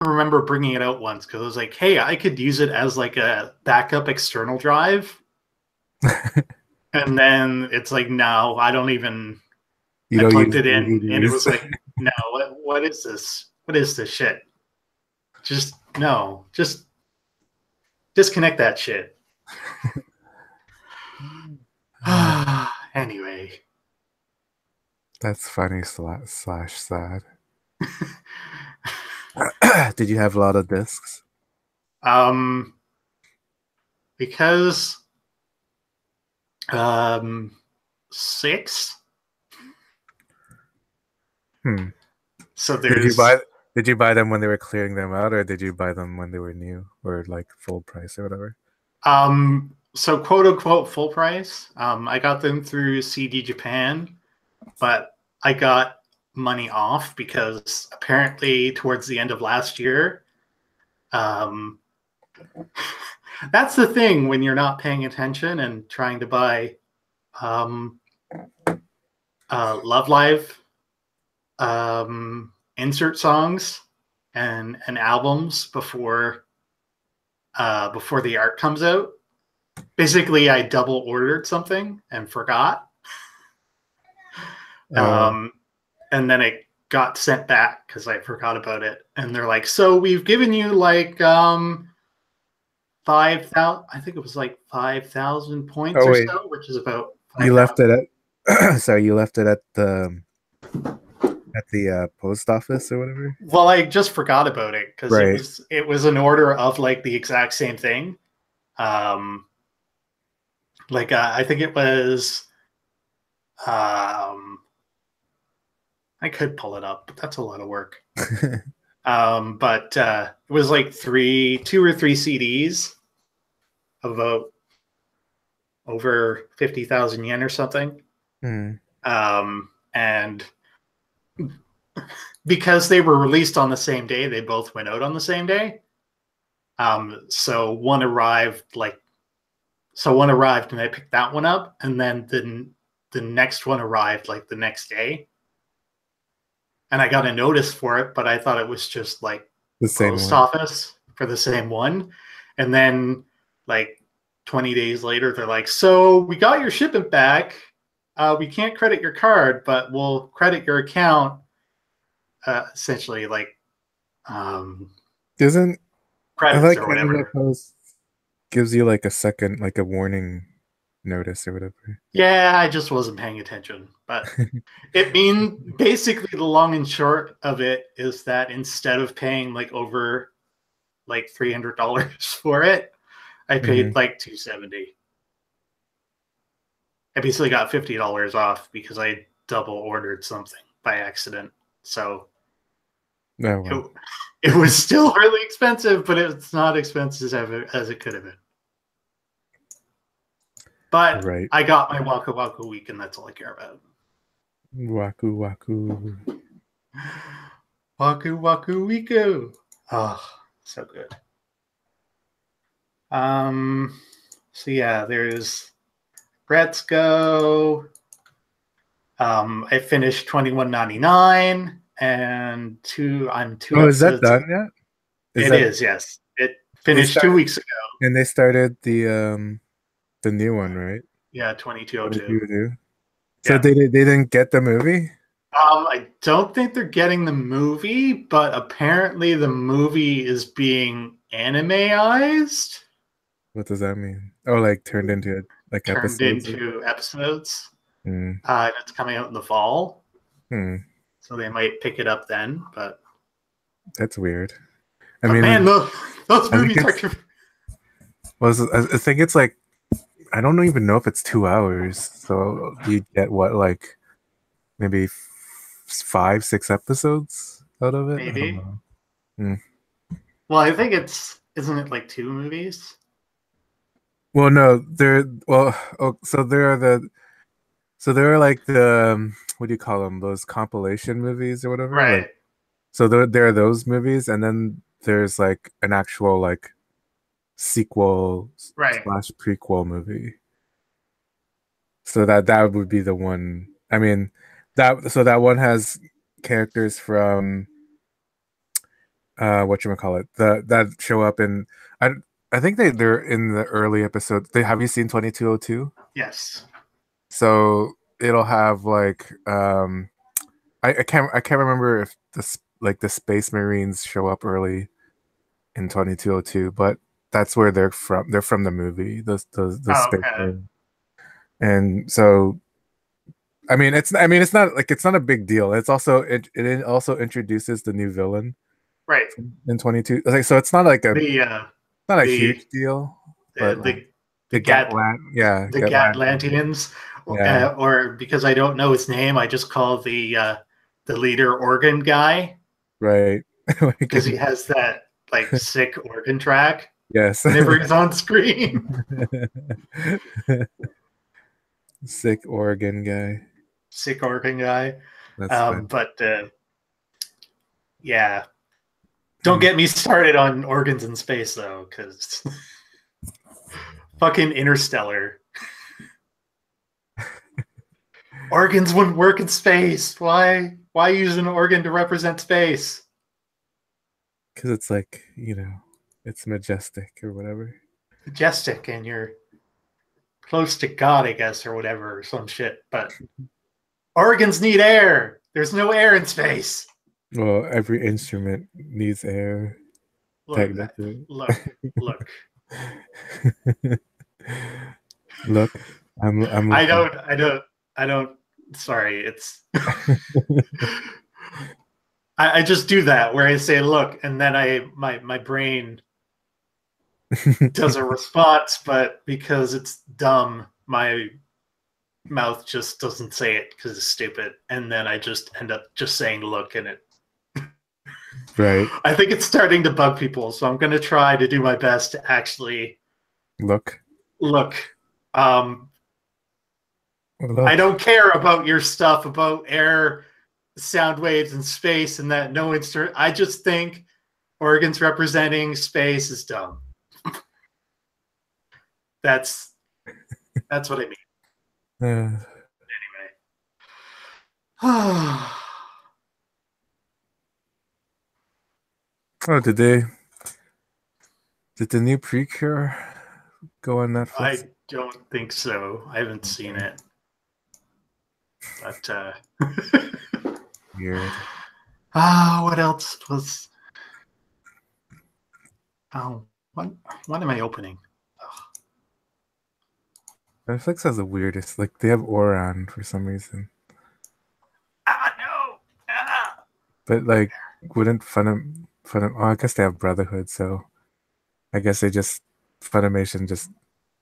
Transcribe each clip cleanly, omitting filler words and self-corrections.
remember bringing it out once because I was like, hey, I could use it as like a backup external drive. And then it's like, no, I don't even. You I don't plugged use it in, and it DVDs. was like, no, what is this? What is this shit? Just no, just disconnect that shit. Anyway, That's funny slash sad. Did you have a lot of discs? um, because um, six. Hmm. So Did you there's buy did you buy them when they were clearing them out, or did you buy them when they were new or like full price or whatever? so quote unquote full price. I got them through CD Japan, but I got money off because apparently towards the end of last year, um, that's the thing when you're not paying attention and trying to buy um, Love Live insert songs and albums before the art comes out. Basically, I double ordered something and forgot, Oh, um, and then it got sent back because I forgot about it. And they're like, "So we've given you like 5,000. I think it was like 5,000 points oh or wait, so, which is about you 5,000." left it at sorry, you left it at the post office or whatever? Well, I just forgot about it because it Right. was it was an order of like the exact same thing. Um, I think it was. Um, I could pull it up, but that's a lot of work. But it was like two or three CDs of about over 50,000 yen or something. Hmm. And because they were released on the same day, they both went out on the same day. So one arrived and I picked that one up, and then the next one arrived like the next day, and I got a notice for it, but I thought it was just like The same post one. office for the same one. And then like 20 days later, they're like, so we got your shipment back. We can't credit your card, but we'll credit your account. Essentially, like um, Doesn't I credits like or Canada whatever. Post gives you like a second, like a warning notice or whatever. Yeah, I just wasn't paying attention. But it mean basically the long and short of it is that instead of paying like over like $300 for it, I paid Hmm. like 270. I basically got $50 off because I double ordered something by accident. So Oh well. it, it was still really expensive, but it's not expensive as it could have been. But Right. I got my Waka Waka week, and that's all I care about. Waku waku. Waku Waku Wiku. Oh, so good. So yeah, there's Gretzko. I finished 2199 and I'm two Oh, is that episodes. done yet? Is It that is, yes. It they finished 2 weeks started ago. and they started the new one, right? Yeah, 2202. 22. So Yeah. they didn't get the movie? I don't think they're getting the movie, but apparently the movie is being animeized, What does that mean? Oh, like turned into like turned episodes? into episodes. Hmm. And it's coming out in the fall, Hmm. so they might pick it up then. That's weird. I But man, mean, those I think movies are. it's I think it's like I don't even know if it's 2 hours. So you get what like maybe five, six episodes out of it? I don't Maybe. know. Hmm. Well, I think isn't it like two movies? Well, no, so there are like what do you call them? Those compilation movies or whatever. Like, Right. so there are those movies, and then there's like an actual like sequel Right. slash prequel movie. So that would be the one. I mean, that one has characters from whatchamacallit, that show up in, I think they're in the early episodes. They have you seen 2202? Yes. So it'll have like I can't remember if like the Space Marines show up early in 2202, but that's where they're from. They're from the movie, the Oh, Space okay. Marine. And so it's not like it's not a big deal. It's also it also introduces the new villain Right. in 22. Like, so it's not like a The not a the huge deal, the but like the, the the Gat the Gatlan, Gatlantians, yeah, or because I don't know his name, I just call the leader organ guy right. Like because he has that like sick organ track yes. whenever he's on screen. Sick Oregon guy. Sick organ guy. That's fun. But yeah, don't Mm. get me started on organs in space though, because fucking Interstellar. Organs wouldn't work in space. Why? Why use an organ to represent space? Because it's like, it's majestic or whatever. Majestic, and you're close to God, I guess, or whatever, or some shit. But organs need air. There's no air in space. Well, every instrument needs air, Look, technically. look. Look, I'm I looking. don't, I don't, I don't. Sorry, it's. I just do that where I say look, and then my brain does a response, but because it's dumb, my mouth just doesn't say it because it's stupid, and then I just end up just saying look, and it. Right. I think it's starting to bug people, so I'm going to try to do my best to actually Look. look. I don't care about your stuff about air, sound waves, and space, and that no instrument. I just think organs representing space is dumb. That's what I mean. Uh, Anyway. oh, did the new Precure go on Netflix? I don't think so. I haven't seen it. But Weird. what else was what am I opening? Netflix has the weirdest. Like they have Oran for some reason, No. Ah. but like wouldn't Funimation? Oh, I guess they have Brotherhood, so I guess they just Funimation just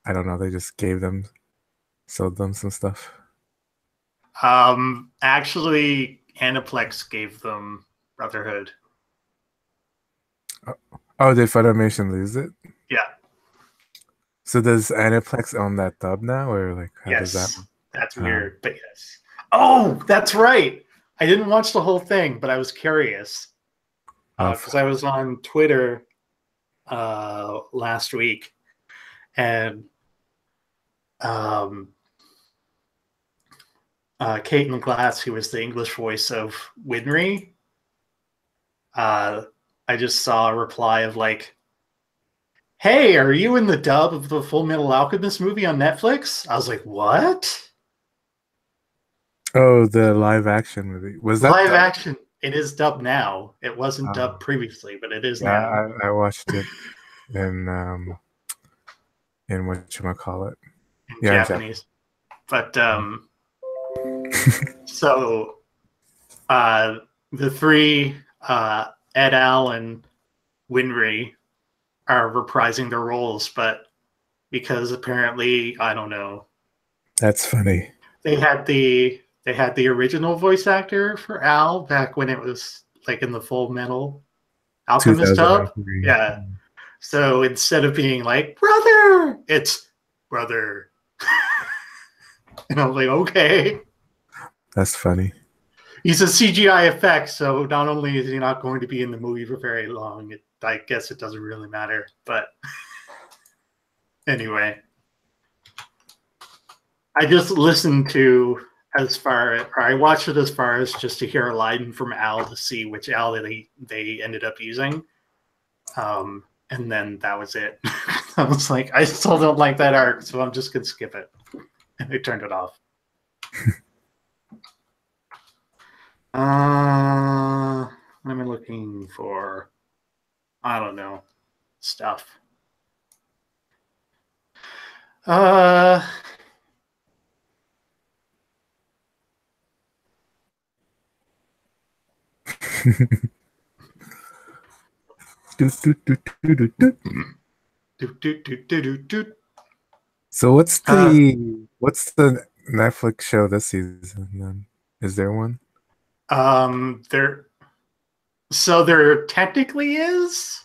I don't know. They just sold them some stuff. Actually, Aniplex gave them Brotherhood. Oh, did Funimation lose it? Yeah. So does Aniplex own that dub now, or like how does that? Yes. That's weird, but yes. Oh, that's right. I didn't watch the whole thing, but I was curious because I was on Twitter last week, and Caitlin Glass, who was the English voice of Winry, I just saw a reply of like, "Hey, are you in the dub of the Full Metal Alchemist movie on Netflix?" I was like, "What?" Oh, the live action movie was that Live dubbed? action. It is dubbed now. It wasn't dubbed previously, but it is now. I watched it in whatchamacallit. In Yeah, in Japanese. But so the three Ed Al and Winry are reprising their roles, but because apparently I don't know, That's funny. they had the original voice actor for Al back when it was like in the Full Metal Alchemist dub. 2003. Yeah. So instead of being like brother, it's brother. And I was like, okay. That's funny. He's a CGI effect, so not only is he not going to be in the movie for very long, I guess it doesn't really matter. But anyway, I just listened to as far, or I watched it as far as just to hear a line from Al to see which Al they ended up using. And then that was it. I was like, I still don't like that arc, so I'm just gonna skip it. And I turned it off. What am I looking for? I don't know. Stuff. So what's the Netflix show this season then? Is there one? There technically is.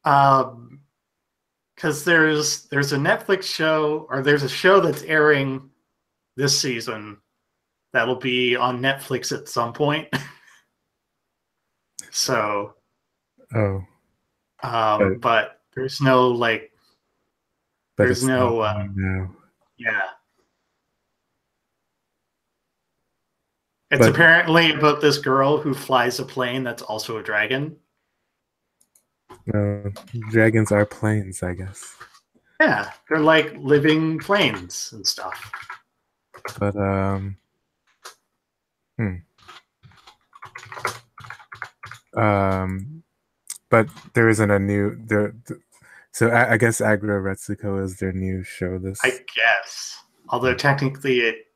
Because there's a Netflix show, or there's a show that's airing this season that'll be on Netflix at some point. So, but there's no like, there's no, yeah. It's apparently about this girl who flies a plane that's also a dragon. No, dragons are planes, I guess. Yeah, they're like living planes and stuff. But but there isn't a new there. So I guess Aggro Retsuko is their new show. This, I guess, although technically it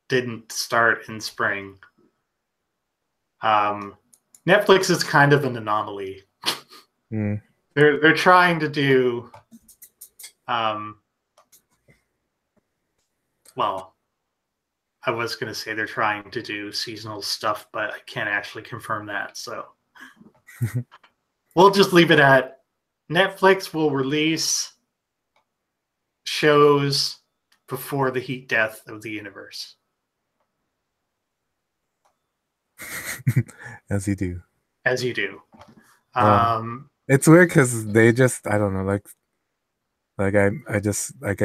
didn't start in spring. Netflix is kind of an anomaly. They're trying to do, well, I was going to say they're trying to do seasonal stuff, but I can't actually confirm that. So we'll just leave it at Netflix will release shows before the heat death of the universe. As you do. As you do. It's weird because they just, I don't know, like I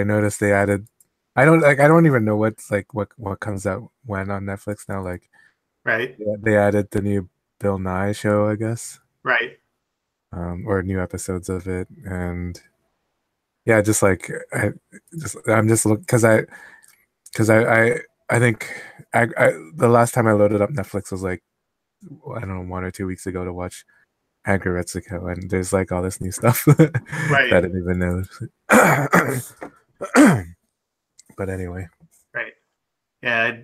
noticed they added, I don't even know what's like what comes out when on Netflix now. Like, right? They added the new Bill Nye show, I guess. Right. Or new episodes of it, and yeah, just like I'm just looking because I think the last time I loaded up Netflix was like, I don't know, 1 or 2 weeks ago to watch Aggro Retsuko, and there's like all this new stuff right. that I didn't even know. But anyway, right, yeah,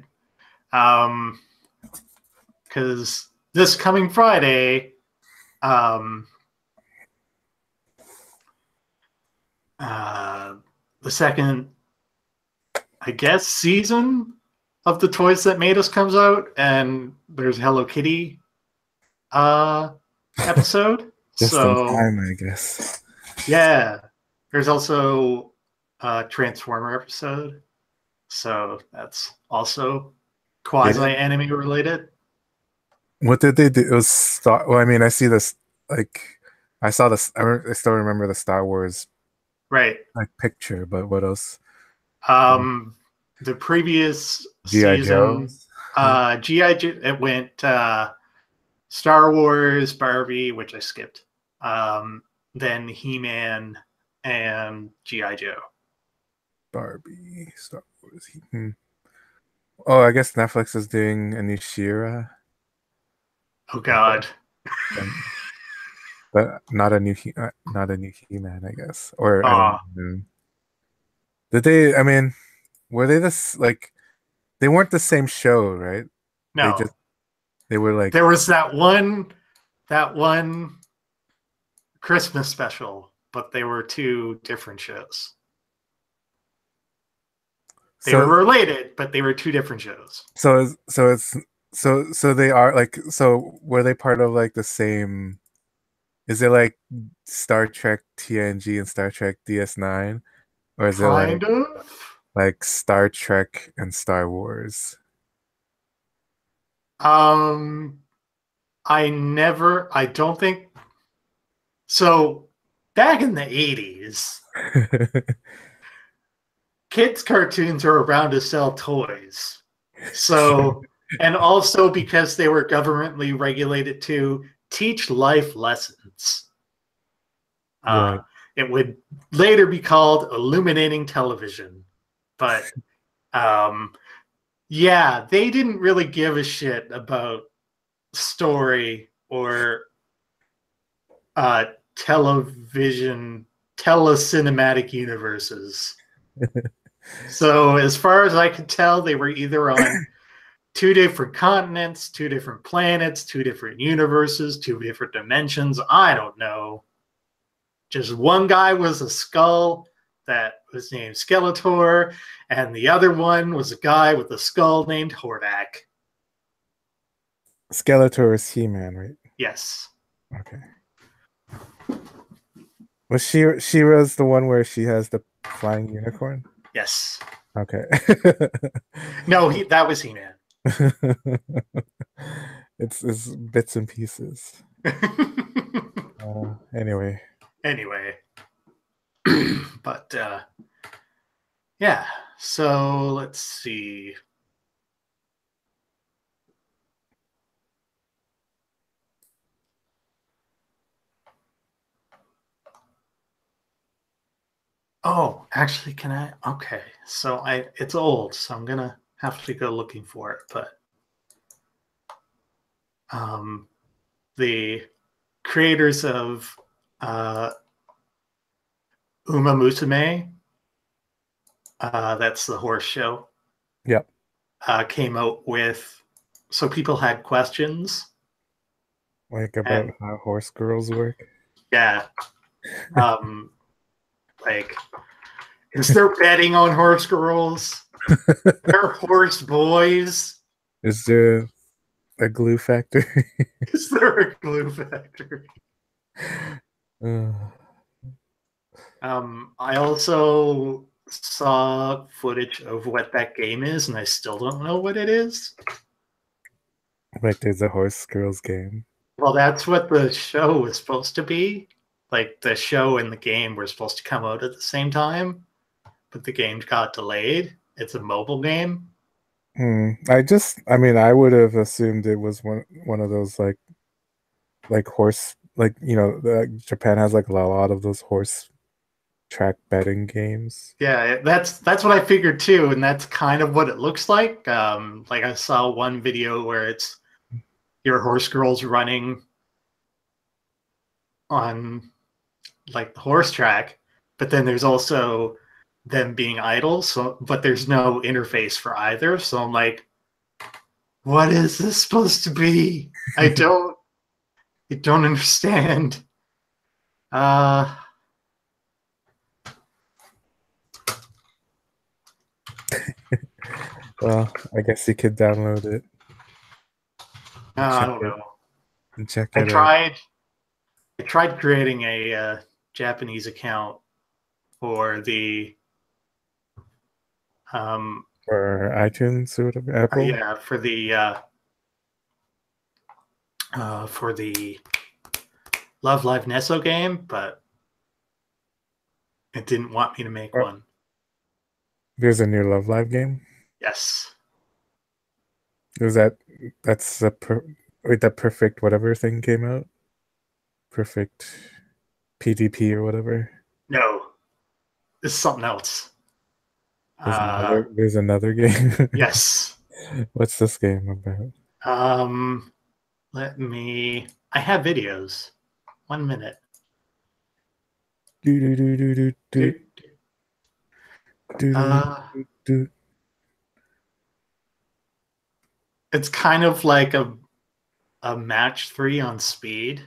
because this coming Friday, the second, I guess, season of The Toys That Made Us comes out, and there's Hello Kitty episode. Just in time, I guess. Yeah. There's also a Transformer episode. So that's also quasi-anime related. What did they do? It was well, I mean, I see this, like, I saw this, I still remember the Star Wars right like picture, but what else? The previous season, G.I. Joe, it went Star Wars, Barbie, which I skipped, then He-Man and G.I. Joe. Barbie, Star Wars. Oh, I guess Netflix is doing a new She-Ra. Oh God! But not a new He-Man, I guess. Or I don't know. Did they? I mean, were they this like? They weren't the same show, right? No, they were like, there was that one Christmas special, but they were two different shows. They were related, but they were two different shows. So they are like, so were they part of like the same? Is it like Star Trek TNG and Star Trek DS9, or is kind it like Star Trek and Star Wars? I don't think so. Back in the 80s, kids' cartoons are around to sell toys. So, and also because they were governmentally regulated to teach life lessons. Right. It would later be called illuminating television. But yeah, they didn't really give a shit about story or television, telecinematic universes. So, as far as I could tell, they were either on two different continents, two different planets, two different universes, two different dimensions. I don't know. Just one guy was a skull that was named Skeletor, and the other one was a guy with a skull named Hordak. Skeletor is He-Man, right? Yes. Okay. Was She-Ra's the one where she has the flying unicorn? Yes. Okay. No, that was He-Man. It's bits and pieces. Anyway. Anyway. But yeah, so let's see. Oh, actually, can I? Okay, so it's old, so I'm gonna have to go looking for it. But the creators of Uma Musume, that's the horse show. Yep. Came out with, so people had questions. Like about how horse girls work? Yeah. Like, is there betting on horse girls? They're horse boys. Is there a glue factory? Is there a glue factory? I also saw footage of what that game is, and I still don't know what it is. Like there's a horse girls game. Well, that's what the show was supposed to be. Like the show and the game were supposed to come out at the same time, but the game got delayed. It's a mobile game. I mean, I would have assumed it was one of those like horse, like, you know, Japan has like a lot of those horse track betting games. Yeah, that's what I figured too, and that's kind of what it looks like. Like I saw one video where it's your horse girls running on like the horse track, but then there's also them being idle. So, but there's no interface for either. So I'm like, what is this supposed to be? I don't understand. Well, I guess you could download it. I don't know. And check I it out. I tried creating a Japanese account for the Or iTunes or whatever, Apple. yeah, for the Love Live Nesso game, but it didn't want me to make one. There's a new Love Live game. Yes. Is that's the that perfect whatever thing came out? Perfect PDP or whatever. No. It's something else. There's another game. Yes. What's this game about? I have videos. 1 minute. It's kind of like a match 3 on speed.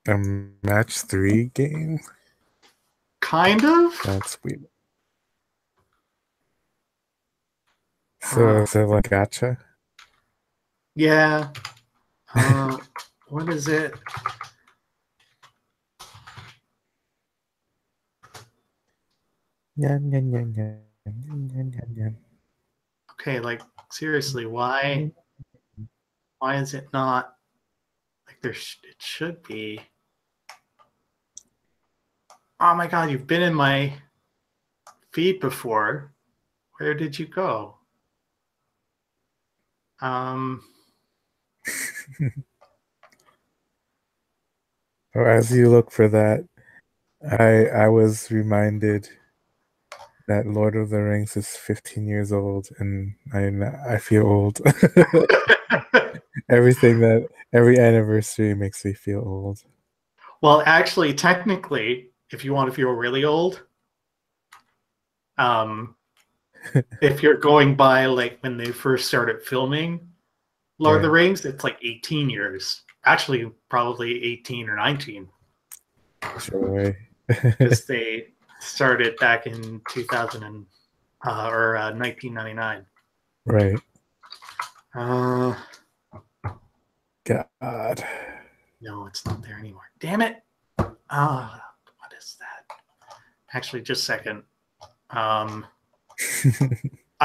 A match 3 game? Kind of. That's weird. So is it like gacha? Yeah. What is it? Okay, like seriously, why is it not like it should be? Oh my god, you've been in my feed before. Where did you go? As you look for that, I was reminded that Lord of the Rings is 15 years old, and I feel old. Every anniversary makes me feel old. Well, actually, technically, if you want to feel really old, if you're going by like when they first started filming Lord of the Rings, it's like 18 years. Actually, probably 18 or 19. Sure. Because they started back in 1999. Right. God. No, it's not there anymore. Damn it. What is that? Actually, just a second. I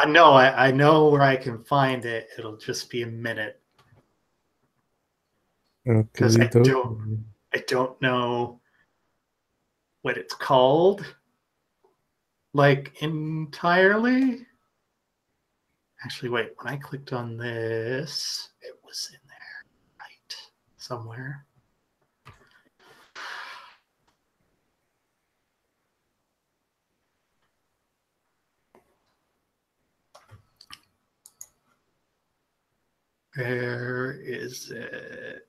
know where I can find it. It'll just be a minute. Because I don't know what it's called. Like entirely. Actually, wait. When I clicked on this, it was in there, right? Somewhere. Where is it?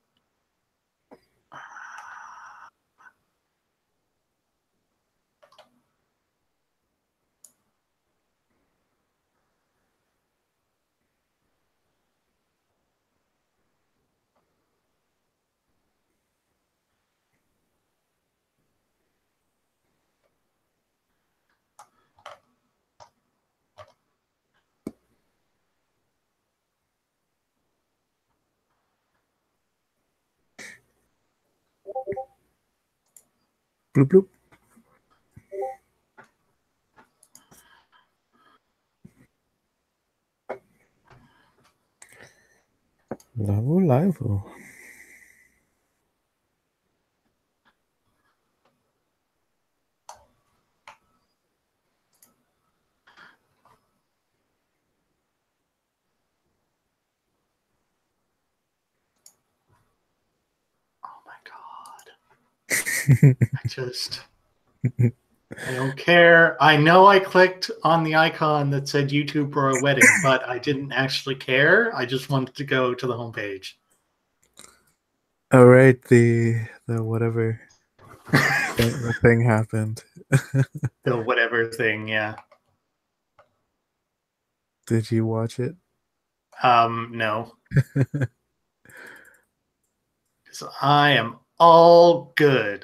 Bloop bloop. Lavo. Oh my god. I don't care. I know I clicked on the icon that said YouTube Royal Wedding, but I didn't actually care. I just wanted to go to the homepage. All right, the whatever the thing happened. The whatever thing, yeah. Did you watch it? No. Because I am all good.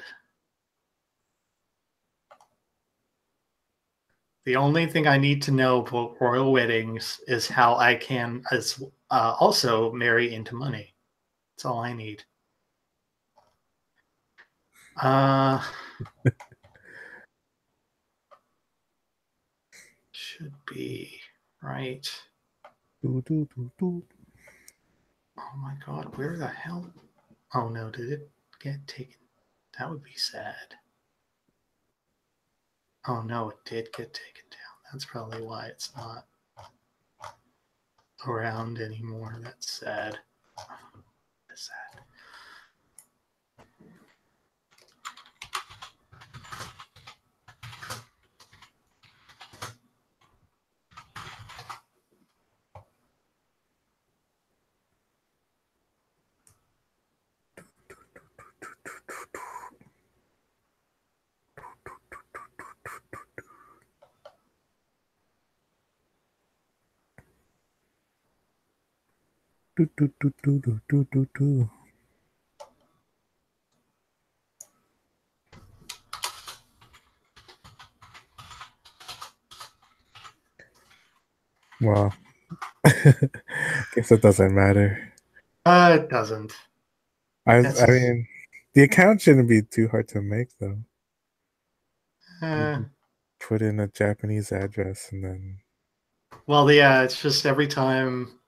The only thing I need to know about royal weddings is how I can also marry into money. That's all I need. Should be right. Oh my god, where the hell? Oh no, did it get taken? That would be sad. Oh no, it did get taken down. That's probably why it's not around anymore. That's sad. That's sad. Well, guess it doesn't matter. It doesn't. I mean, the account shouldn't be too hard to make, though. Put in a Japanese address and then. Well, yeah, it's just every time.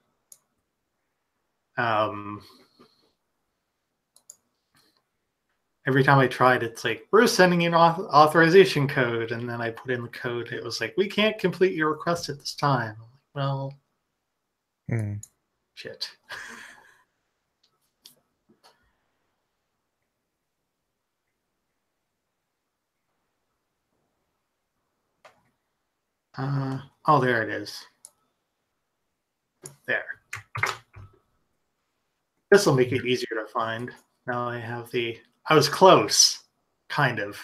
every time I tried, it's like, we're sending in authorization code. And then I put in the code. It was like, we can't complete your request at this time. I'm like, well, shit. Oh, there it is. There. This will make it easier to find. Now I have the... I was close. Kind of.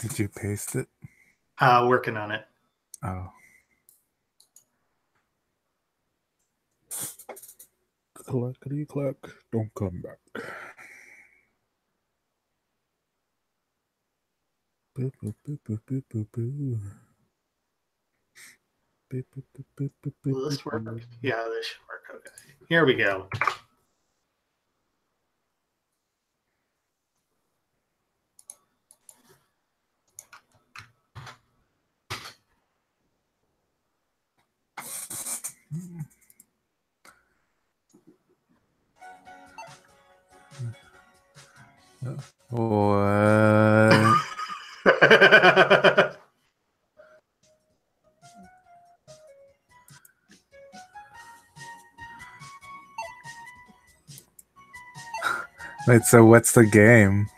Did you paste it? Working on it. Oh. Clackety clack, don't come back. Boop, boop, boop, boop, boop, boop, boop. Boop, boop, boop, boop, boop, boop, Will this work? boop. Yeah, this should work. Okay. Here we go. What? Wait, so what's the game?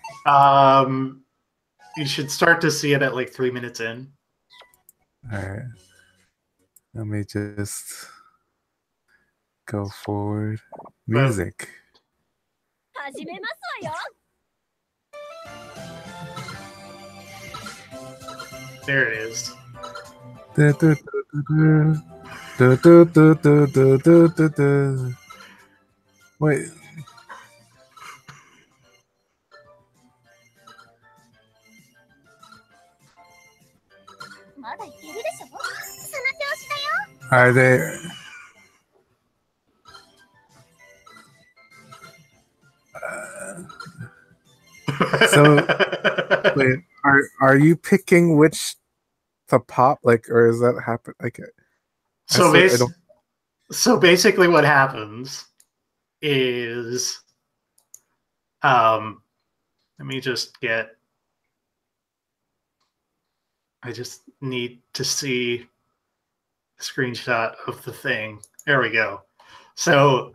You should start to see it at like 3 minutes in. All right. Let me just go forward. Music. There it is. Du, du, du, du, du. Du, du, du, du, du, du, du. Wait. Are they? So wait, are you picking which to pop, like, or is that happen? Like, so basically, what happens is, let me just get. I just need to see a screenshot of the thing. There we go. So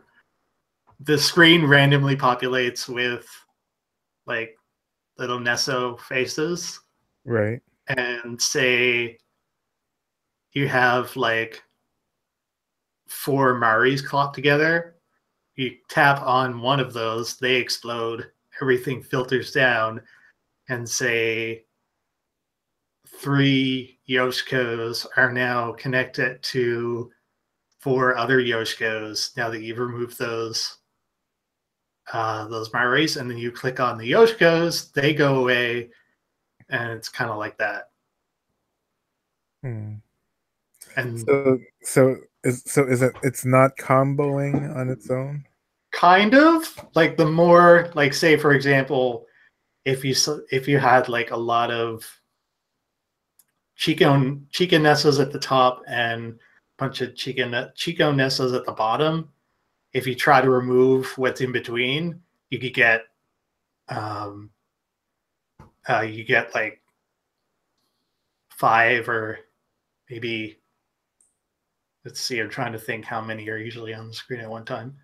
the screen randomly populates with like little Nesso faces. right. And say you have like 4 Maris clopped together. You tap on one of those, they explode, everything filters down, and say 3 Yoshikos are now connected to 4 other Yoshikos now that you've removed those Maris, and then you click on the Yoshikos, they go away, and it's kind of like that. Hmm. And so is it? It's not comboing on its own. kind of like the more, like, say for example, if you had like a lot of Chico Nessas at the top and a bunch of Chico Nessas at the bottom, if you try to remove what's in between, you could get you get like 5, or maybe, let's see, I'm trying to think how many are usually on the screen at one time.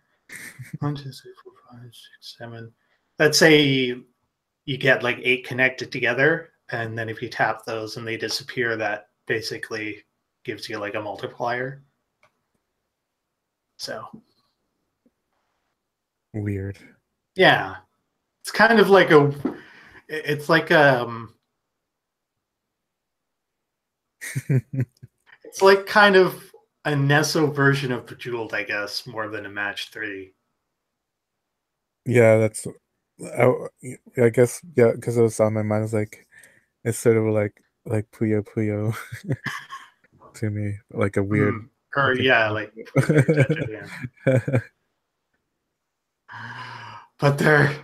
1, 2, 3, 4, 5, 6, 7. Let's say you get like 8 connected together, and then if you tap those and they disappear, that basically gives you like a multiplier. So Weird. yeah, it's kind of like it's like it's like kind of a Nesso version of Bejeweled, I guess, more than a Match 3. Yeah, that's. I guess, yeah, because it was on my mind. It's like it's sort of like Puyo Puyo to me, like a weird. Or yeah, like yeah. But they're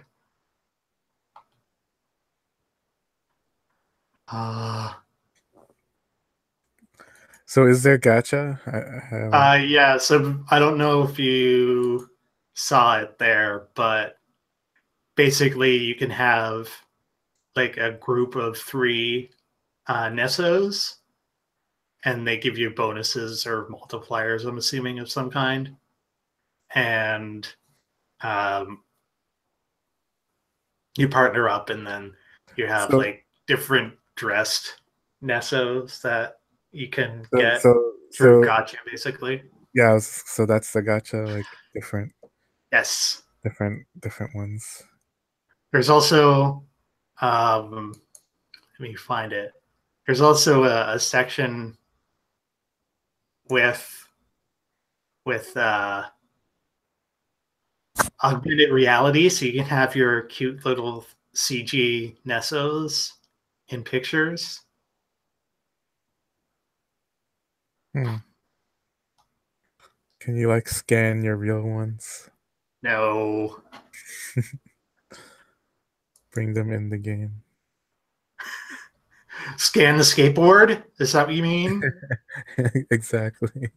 So is there gacha? I haven't. Yeah, so I don't know if you saw it there, but basically you can have like a group of three Nessos, and they give you bonuses or multipliers, I'm assuming, of some kind. And um, you partner up, and then you have So like different dressed Nessos that you can so get so through so gotcha, basically. yeah. So that's the gacha, like Yes. different ones. There's also, let me find it. There's also a section with with augmented reality, so you can have your cute little CG Nessos in pictures. Hmm. Can you like scan your real ones? No, Bring them in the game. scan the skateboard. Is that what you mean? Exactly.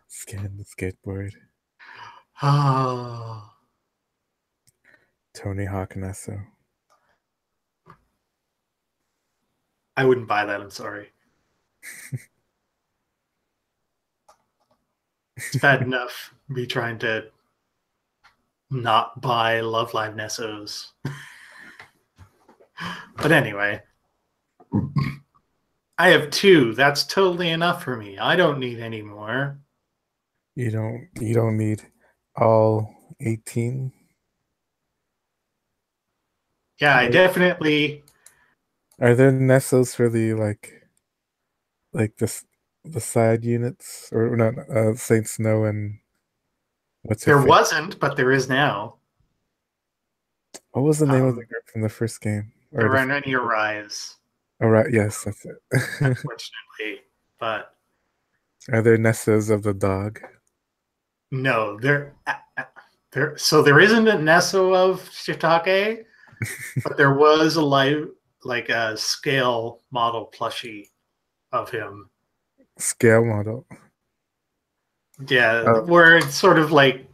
Scan the skateboard. Oh, Tony Hawk Nesso. I wouldn't buy that. I'm sorry. It's bad enough me trying to not buy Love Live Nessos. But anyway, I have two. That's totally enough for me. I don't need any more. You don't need all 18. Yeah, I definitely. Are there Nessos for the like the side units or not Saint Snow and what's her There face? wasn't, but there is now. What was the name of the Um, group from the first game? Or there the aren't any Arise, Oh right, yes, that's it. unfortunately. But Are there Nessos of the dog? no, there. So there isn't a Nesso of Shiitake, but there was a live, like a scale model plushie of him. Scale model. Yeah, Oh. where it's sort of like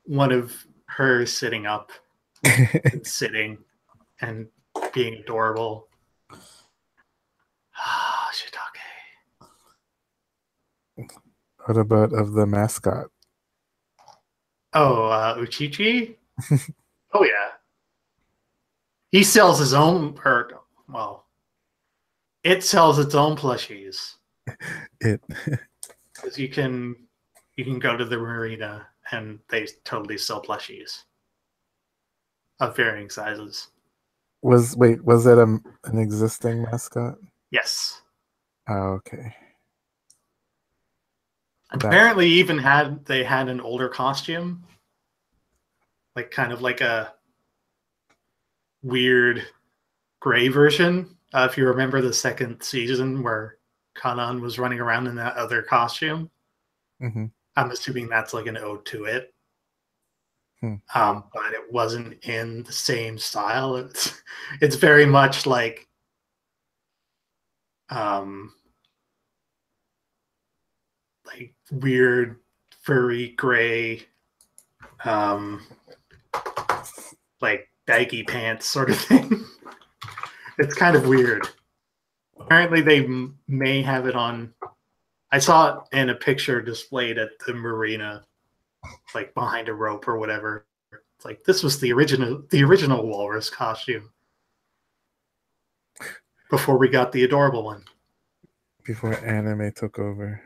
one of her sitting up and sitting and being adorable. Ah, Shiitake. What about of the mascot? Oh, Uchichi? Oh, yeah. He sells his own, or, well, it sells its own plushies. It Because you can go to the marina and they totally sell plushies of varying sizes. was it an existing mascot? Yes. Oh, okay. That Apparently even they had an older costume, like kind of like a weird gray version. If you remember the second season where Kanan was running around in that other costume, hmm I'm assuming that's like an ode to it. hmm. But it wasn't in the same style. It's very much um, like weird furry gray, um, like baggy pants sort of thing. It's kind of weird. Apparently, they may have it on. I saw it in a picture displayed at the marina, like behind a rope or whatever. It's like this was the original walrus costume before we got the adorable one. Before anime took over.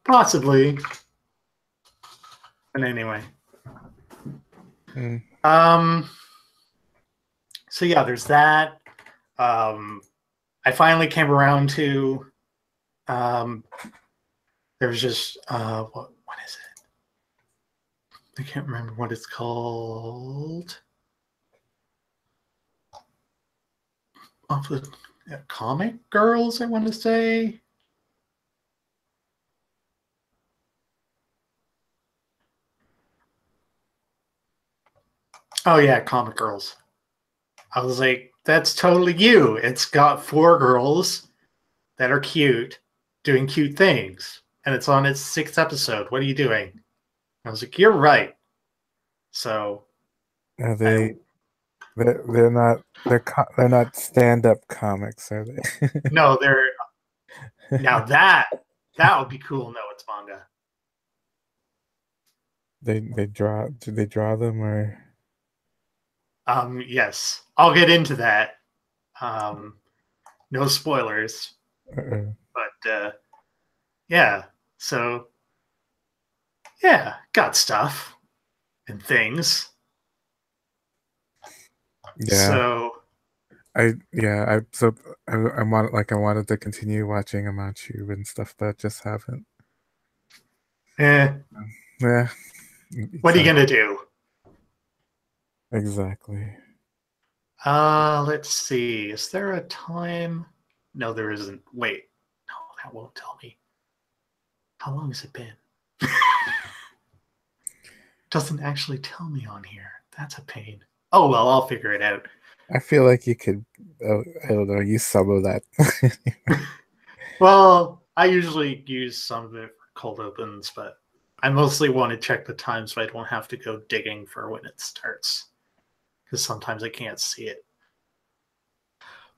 Possibly. But anyway. Mm. Um so yeah, there's that. I finally came around to there's just what is it? I can't remember what it's called. Off the Comic Girls, I want to say. Oh yeah, Comic Girls. I was like, that's totally you. It's got four girls that are cute doing cute things, and it's on its 6th episode. What are you doing? I was like, you're right. So Are they're not stand-up comics, are they? no, they're now that would be cool. No, it's manga. Do they draw them or? Yes, I'll get into that. No spoilers, but yeah. So yeah, got stuff and things. Yeah. So I wanted to continue watching Amanchu and stuff, but just haven't. yeah. Yeah. What are you gonna do? Exactly. Let's see. Is there a time? No, there isn't. Wait. No, that won't tell me. How long has it been? Doesn't actually tell me on here. That's a pain. Oh well, I'll figure it out. I feel like you could, I don't know, use some of that. Well, I usually use some of it for cold opens, but I mostly want to check the time so I don't have to go digging for when it starts. Because sometimes I can't see it.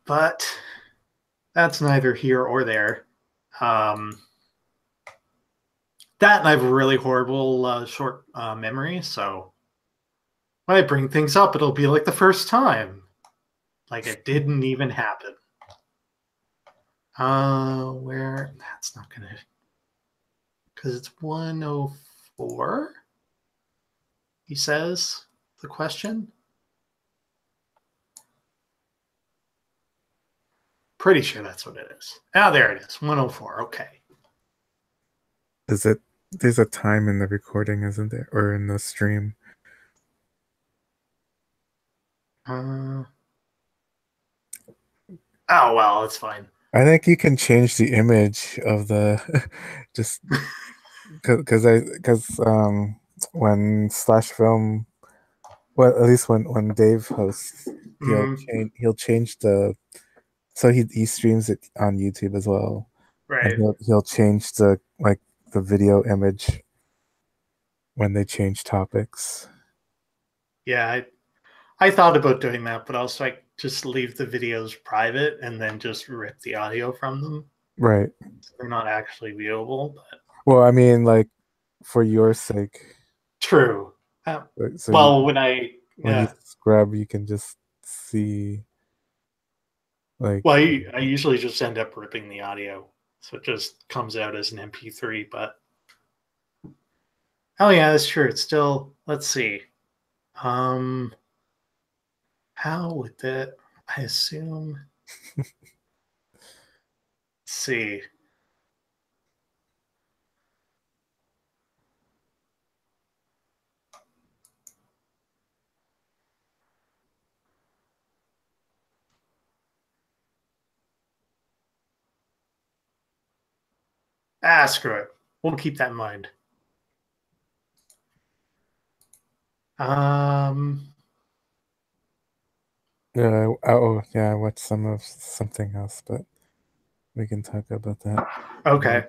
But that's neither here or there. That and I have a really horrible short memory, so when I bring things up, it'll be like the first time. Like it didn't even happen. Where? That's not gonna... Because it's 104, he says, the question. Pretty sure that's what it is. Ah, there it is, 104, okay. There's a time in the recording, isn't there? Or in the stream? Oh, well, it's fine. I think you can change the image of the just because when Slash Film, well, at least when Dave hosts, he'll change the, so he streams it on YouTube as well, right? And he'll change the video image when they change topics. Yeah, I thought about doing that, but also I just leave the videos private and then just rip the audio from them. Right. So they're not actually viewable. But well, I mean, like for your sake. True. So well, when you scrub, you can just see. Like, well, I usually just end up ripping the audio, so it just comes out as an MP3. But oh yeah, that's true. It's still. Let's see. How would that? I assume. Let's see. Screw it. We'll keep that in mind. Yeah. I watched some of something else, but we can talk about that. Okay.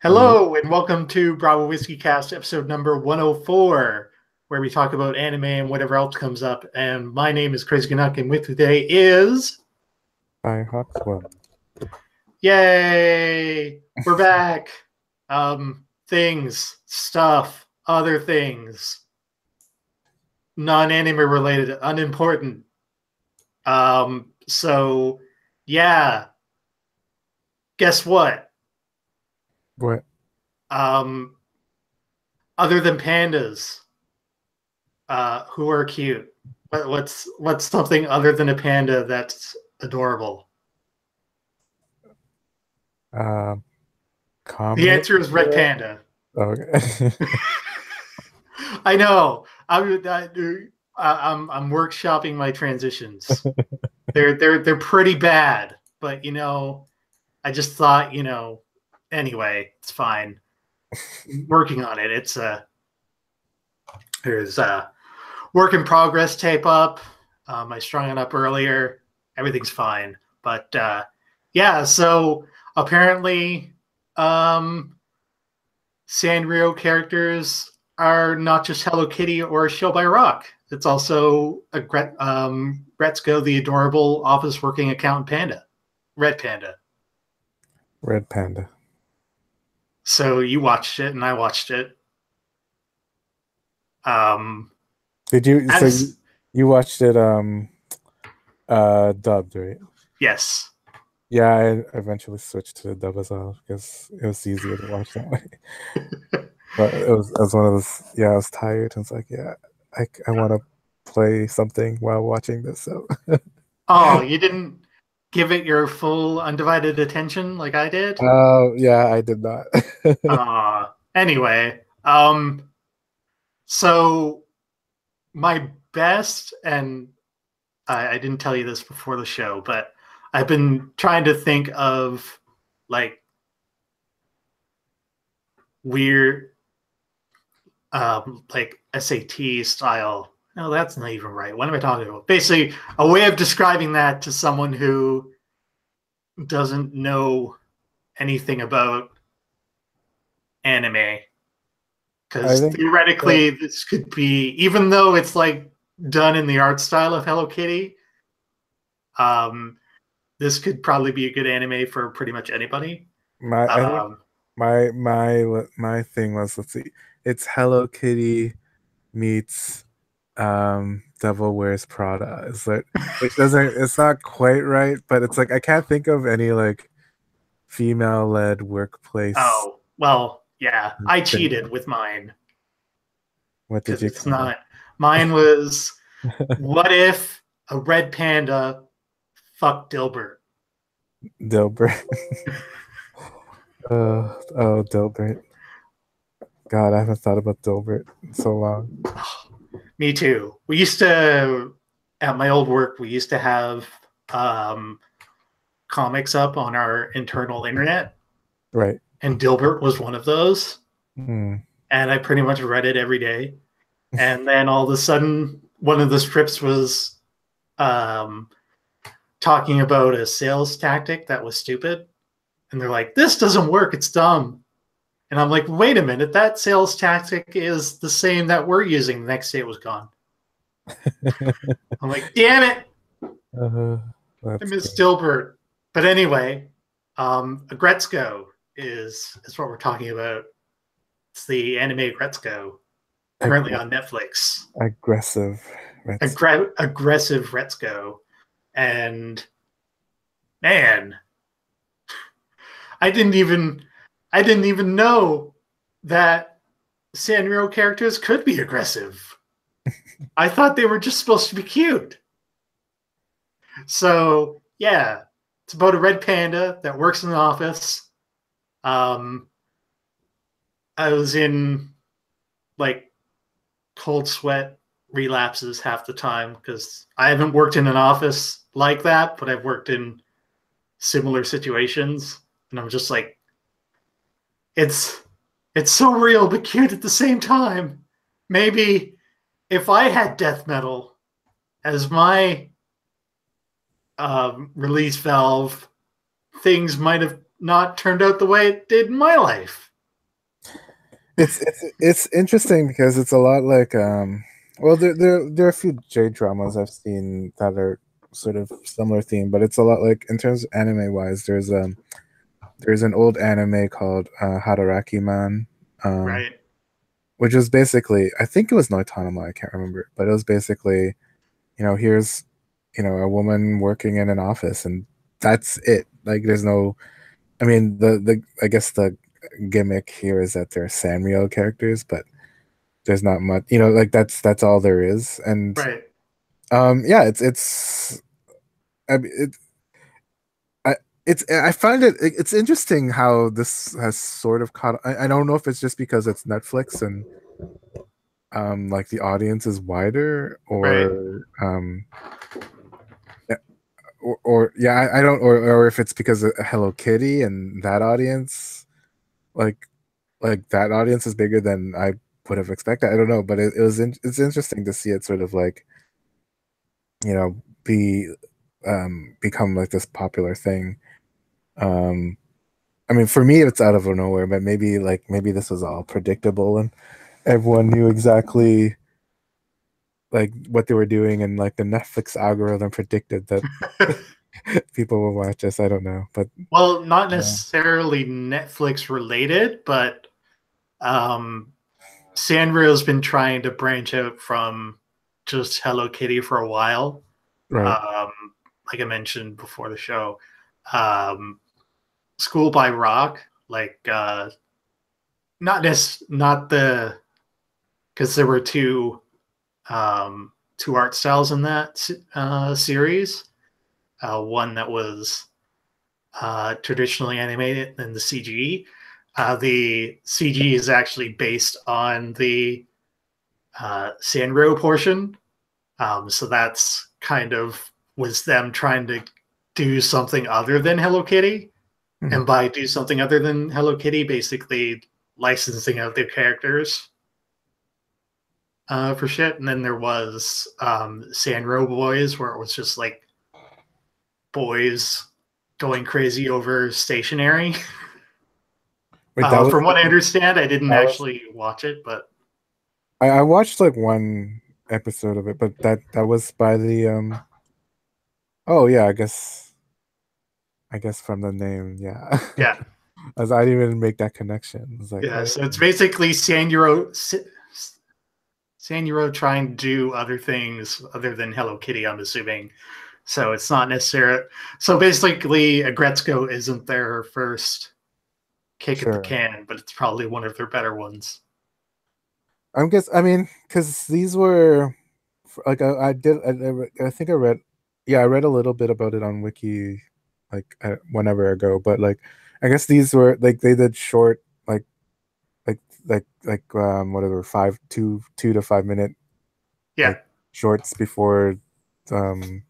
Hello and welcome to Bravo Whiskey Cast episode number 104, where we talk about anime and whatever else comes up. And my name is Crazy Canuck, and with today is Hawkswell. Yay! We're back. Things, stuff, other things. Non-anime related, unimportant. So yeah. Guess what? What? Other than pandas, who are cute? What's something other than a panda that's adorable? The answer is red panda. Okay. I know. I'm workshopping my transitions. they're pretty bad, but I just thought, anyway, it's fine. Working on it. There's a work in progress tape up. I strung it up earlier. Everything's fine. But Yeah, so apparently, um, Sanrio characters are not just Hello Kitty or Show by Rock. It's also Gretzko, the adorable office working accountant panda, Red Panda. Red Panda. So you watched it, and I watched it. Um, Did you? So as you watched it dubbed, right? yes, Yeah, I eventually switched to the dub as well because it was easier to watch that way. But it was one of those. Yeah, I was tired. I was like, yeah, I want to play something while watching this. So oh, you didn't give it your full undivided attention like I did. yeah, I did not. Anyway, so my best, and I didn't tell you this before the show, but I've been trying to think of like weird, like SAT style. No, that's not even right. What am I talking about? Basically, a way of describing that to someone who doesn't know anything about anime. I Because think that theoretically, this could be, even though it's like done in the art style of Hello Kitty, um, this could probably be a good anime for pretty much anybody. I think Um, my thing was, let's see, it's Hello Kitty meets Devil Wears Prada. Is that which doesn't it's not quite right, but it's like I can't think of any like female led workplace oh, well, yeah, I thing. cheated with mine What did because you it's call not. Mine was, what if a red panda fucked Dilbert? it? Dilbert. Oh, Dilbert. God, I haven't thought about Dilbert in so long. Me too. We used to, at my old work, we used to have um, comics up on our internal internet, Right. and Dilbert was one of those. Hmm. And I pretty much read it every day. And then all of a sudden, one of the strips was um, talking about a sales tactic that was stupid. And they're like, this doesn't work. It's dumb. And I'm like, wait a minute. That sales tactic is the same that we're using. The next day it was gone. I'm like, damn it. uh, I that's miss great. Dilbert. But anyway, Gretzko is what we're talking about. It's the anime Gretzko, currently Aggr- on Netflix. aggressive. That's Aggressive Gretzko. And man, I didn't even I didn't even know that Sanrio characters could be aggressive. I thought they were just supposed to be cute. So yeah, it's about a red panda that works in an office. Um, I was in like cold sweat relapses half the time because I haven't worked in an office like that, but I've worked in similar situations, and I'm just like, it's it's so real but cute at the same time. Maybe if I had death metal as my release valve, things might have not turned out the way it did in my life. it's interesting because it's a lot like well there are a few J dramas I've seen that are sort of similar theme, but it's a lot like in terms of anime wise, there's an old anime called Hadaraki Man, um Right, which was basically, I think it was Noitanama, I can't remember, but it was basically, here's a woman working in an office and that's it. Like there's no, I mean, the I guess the gimmick here is that they're Sanrio characters, but there's not much, like that's all there is. And right. yeah, it's I mean, I I find it's interesting how this has sort of caught. I don't know if it's just because it's Netflix and like the audience is wider, Right. yeah, or yeah, I don't, or if it's because of Hello Kitty and that audience, like that audience is bigger than I would have expected. I don't know, but it's interesting to see it sort of like, be become like this popular thing. I mean, for me, it's out of nowhere, but maybe this was all predictable and everyone knew exactly like what they were doing, and like the Netflix algorithm predicted that people will watch this. I don't know, but Well, not yeah, necessarily Netflix related, but um, Sanrio's been trying to branch out from just Hello Kitty for a while. right. Um, like I mentioned before the show, um, School by Rock, like not the because there were two art styles in that series. One that was traditionally animated and the CG. The CG is actually based on the Sanrio portion. So that's kind of was them trying to do something other than Hello Kitty. Mhm. And by do something other than Hello Kitty, basically licensing out their characters for shit. And then there was Sanrio Boys, where it was just like boys going crazy over stationery. Wait, that was From what I understand, I didn't that was actually watch it, but I watched like one episode of it, but that was by the oh yeah, I guess from the name, yeah. yeah, As I didn't even make that connection. It was like, yeah. oh So it's yeah. basically Sanrio trying to do other things other than Hello Kitty. I'm assuming. So it's not necessarily. So basically, Agretzko isn't their first kick at the Sure. can, but it's probably one of their better ones. I mean, because these were like I think I read, yeah, I read a little bit about it on Wiki, like whenever ago. But like, I guess these were like they did short, like whatever 2 to 5 minute Yeah. like shorts before um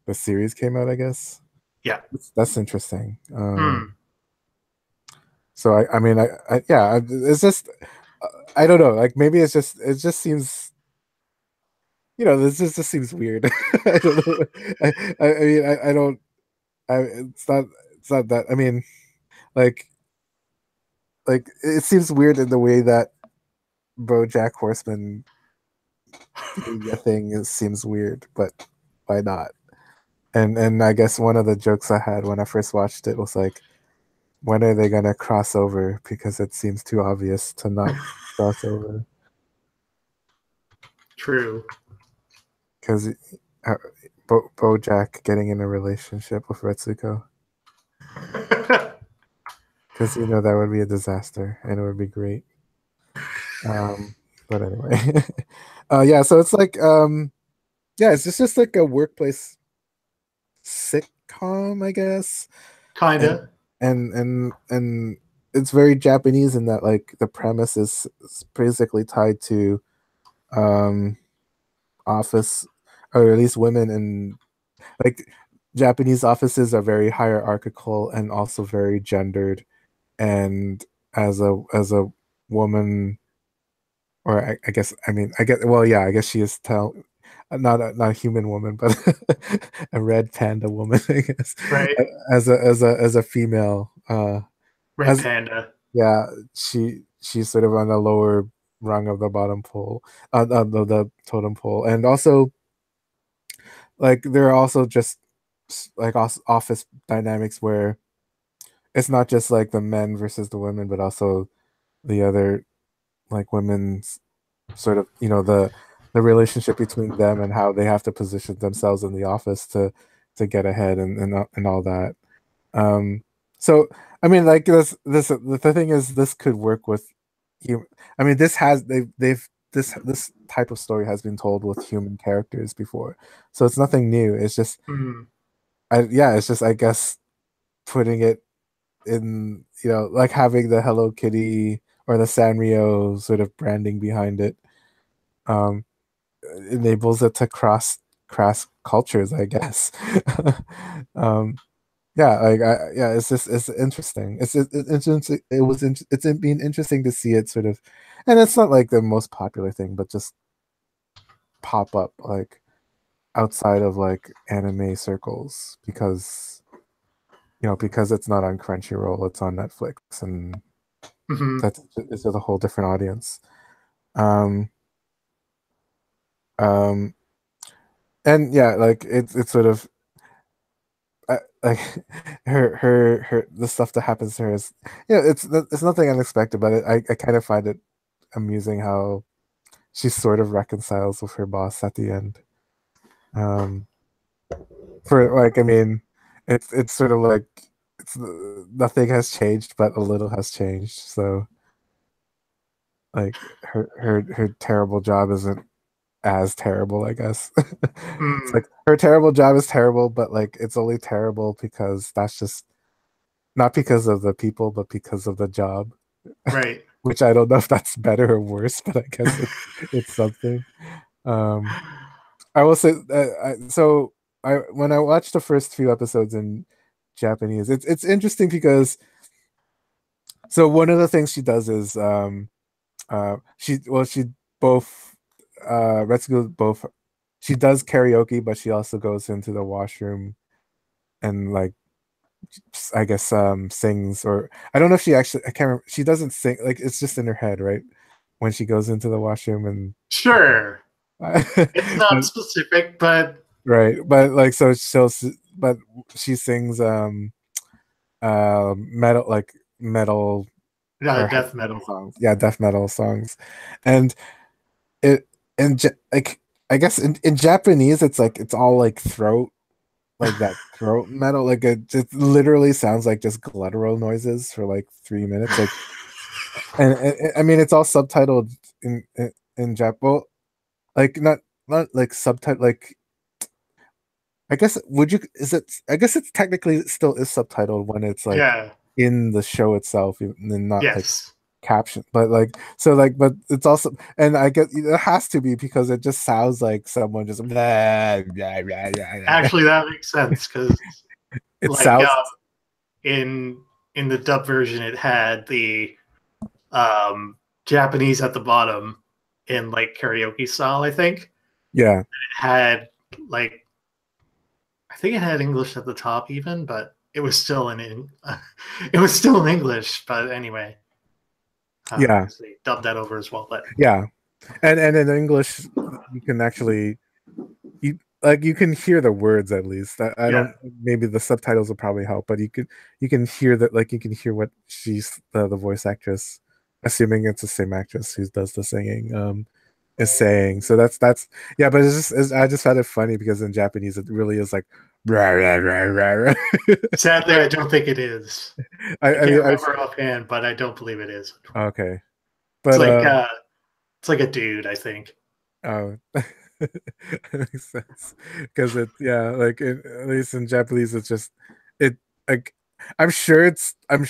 the series came out. I guess Yeah. that's interesting. Hmm. So I mean it's just I don't know, like maybe it just seems, this just seems weird. I don't know. I mean, I don't. It's not that. I mean, like, it seems weird in the way that BoJack Horseman doing a thing seems weird, but why not? And I guess one of the jokes I had when I first watched it was like, when are they gonna cross over? Because it seems too obvious to not cross over. True. Because BoJack getting in a relationship with Retsuko. Because that would be a disaster and it would be great. But anyway, yeah. So it's like, yeah, it's just like a workplace sitcom, I guess, and Kinda. and it's very Japanese in that like the premise is basically tied to um office, or at least women, and like Japanese offices are very hierarchical and also very gendered, and as a woman, or I guess, I mean, I guess, well, yeah, I guess she is not a human woman, but a red panda woman, I guess, Right. as a female, Red as Panda. yeah, she's sort of on the lower rung of the bottom pole, the totem pole, and also like there are also just like office dynamics where it's not just like the men versus the women, but also the other like women's sort of, the relationship between them and how they have to position themselves in the office to get ahead, and all that. um so I mean, like, this the thing is, this could work with human. I mean, they've this type of story has been told with human characters before, so it's nothing new. It's just, Hmm. it's just, I guess, putting it in, like having the Hello Kitty or the Sanrio sort of branding behind it, um enables it to cross cultures, I guess. um yeah, like, yeah, it's interesting. It's been interesting to see it sort of, and it's not like the most popular thing, but just pop up like outside of like anime circles, because because it's not on Crunchyroll, it's on Netflix, and Hmm. that's it's a whole different audience. Um, um, and yeah, like it's sort of like her the stuff that happens to her is it's nothing unexpected, but I kind of find it amusing how she sort of reconciles with her boss at the end. Um, for like, I mean, it's sort of like it's nothing has changed, but a little has changed. So like her terrible job isn't as terrible, I guess. It's Mm, like her terrible job is terrible, but like it's only terrible because that's just not because of the people, but because of the job. right. Which I don't know if that's better or worse, but I guess it's something. Um, I will say so I when I watched the first few episodes in Japanese, it's interesting because so one of the things she does is she both Retsuko both she does karaoke, but she also goes into the washroom and like I guess sings, or I don't know if she actually I can't remember, she doesn't sing, like it's just in her head, right? When she goes into the washroom and Sure. It's not but, specific, but right, but like so but she sings metal, like metal or heavy death metal metal. songs, yeah, death metal songs. And it like I guess in Japanese it's like it's all like throat, like that throat metal, like it just literally sounds like just guttural noises for like 3 minutes, like and I mean it's all subtitled in Jap, well, like not like subtitle, like I guess would you is it I guess it's technically still is subtitled when it's like Yeah. in the show itself, and then not like Yes. caption, but like so like but it's also, and I guess it has to be because it just sounds like someone just blah, blah, blah, blah, blah. Actually, that makes sense because, It like, sounds in the dub version, it had the Japanese at the bottom in like karaoke style. I think it yeah, had like I think it had English at the top even, but it was still it was still in English. But anyway, yeah, they dubbed that over as well. But yeah, and in English you can actually you can hear the words at least. I yeah. don't, maybe the subtitles will probably help, but you can hear that, like you can hear what she's the voice actress, assuming it's the same actress who does the singing, is saying. So that's yeah, but I just found it funny because in Japanese it really is like rah, rah, rah, rah, rah. Sadly, I don't think it is. I I mean can't remember offhand, but I don't believe it is. okay, It's but like it's like a dude, I think. oh, that makes sense because yeah, like at least in Japanese, it's just it like I'm sure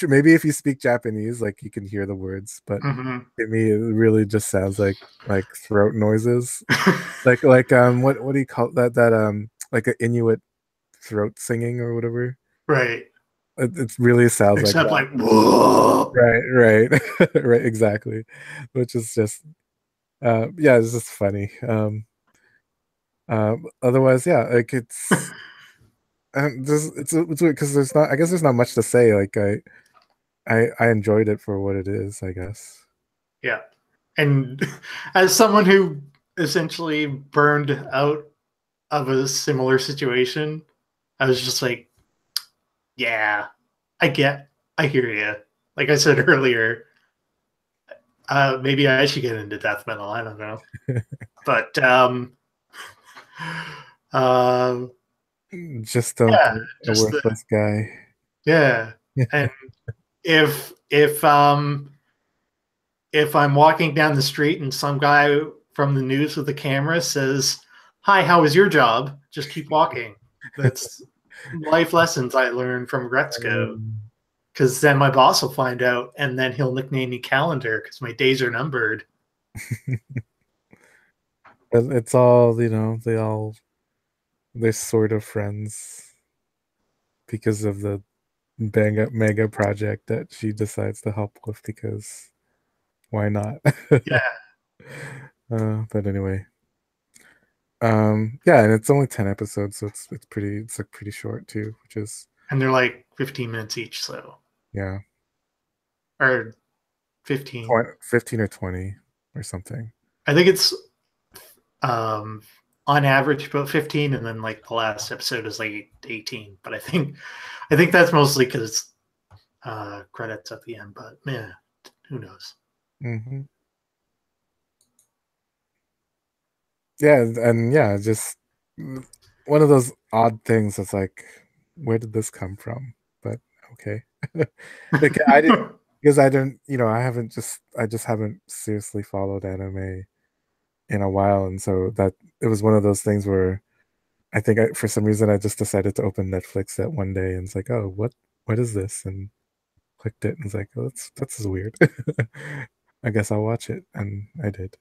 maybe if you speak Japanese, like you can hear the words, but Hmm. to me, it really just sounds like throat noises, what do you call that like an Inuit throat singing or whatever. Right. It really sounds like Except that. like whoa. Right, right, right, exactly. Which is just yeah, it's just funny. Otherwise, yeah, like it's just it's weird because there's not, I guess there's not much to say. Like I enjoyed it for what it is, I guess. Yeah. And as someone who essentially burned out of a similar situation, I was just like, yeah, I get, I hear you. Like I said earlier, maybe I should get into death metal. I don't know, but uh, Just don't yeah, be a just the worthless guy. yeah. And if if um if I'm walking down the street and some guy from the news with a camera says, "Hi, how was your job?" Just keep walking. That's life lessons I learned from Gretzko. Um, Because then my boss will find out, and then he'll nickname me Calendar because my days are numbered. it's all, they're sort of friends because of the mega project that she decides to help with, because why not? Yeah, But anyway, yeah, and it's only 10 episodes, so it's like pretty short too, which is and they're like 15 minutes each, so Yeah. or 15. 15 or 20 or something. I think it's um on average about 15, and then like the last episode is like 18. But I think that's mostly because credits at the end. But yeah, who knows? Hmm. Yeah, and yeah, just one of those odd things that's like, where did this come from? But okay. Like I didn't because I didn't, I just haven't seriously followed anime in a while, and so that it was one of those things where I think for some reason I just decided to open Netflix that one day and it's like, oh, what is this? And clicked it and was like, oh, that's weird. I guess I'll watch it, and I did.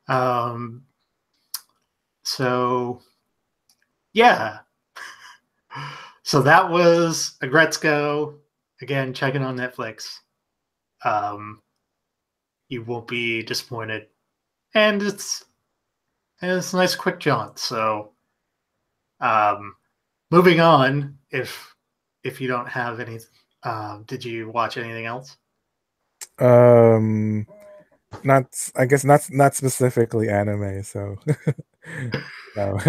um. So yeah. So that was Agretzko. Again, checking on Netflix. Um, you won't be disappointed, and it's a nice quick jaunt. So, moving on. If you don't have any, did you watch anything else? Um, not I guess not specifically anime, so no.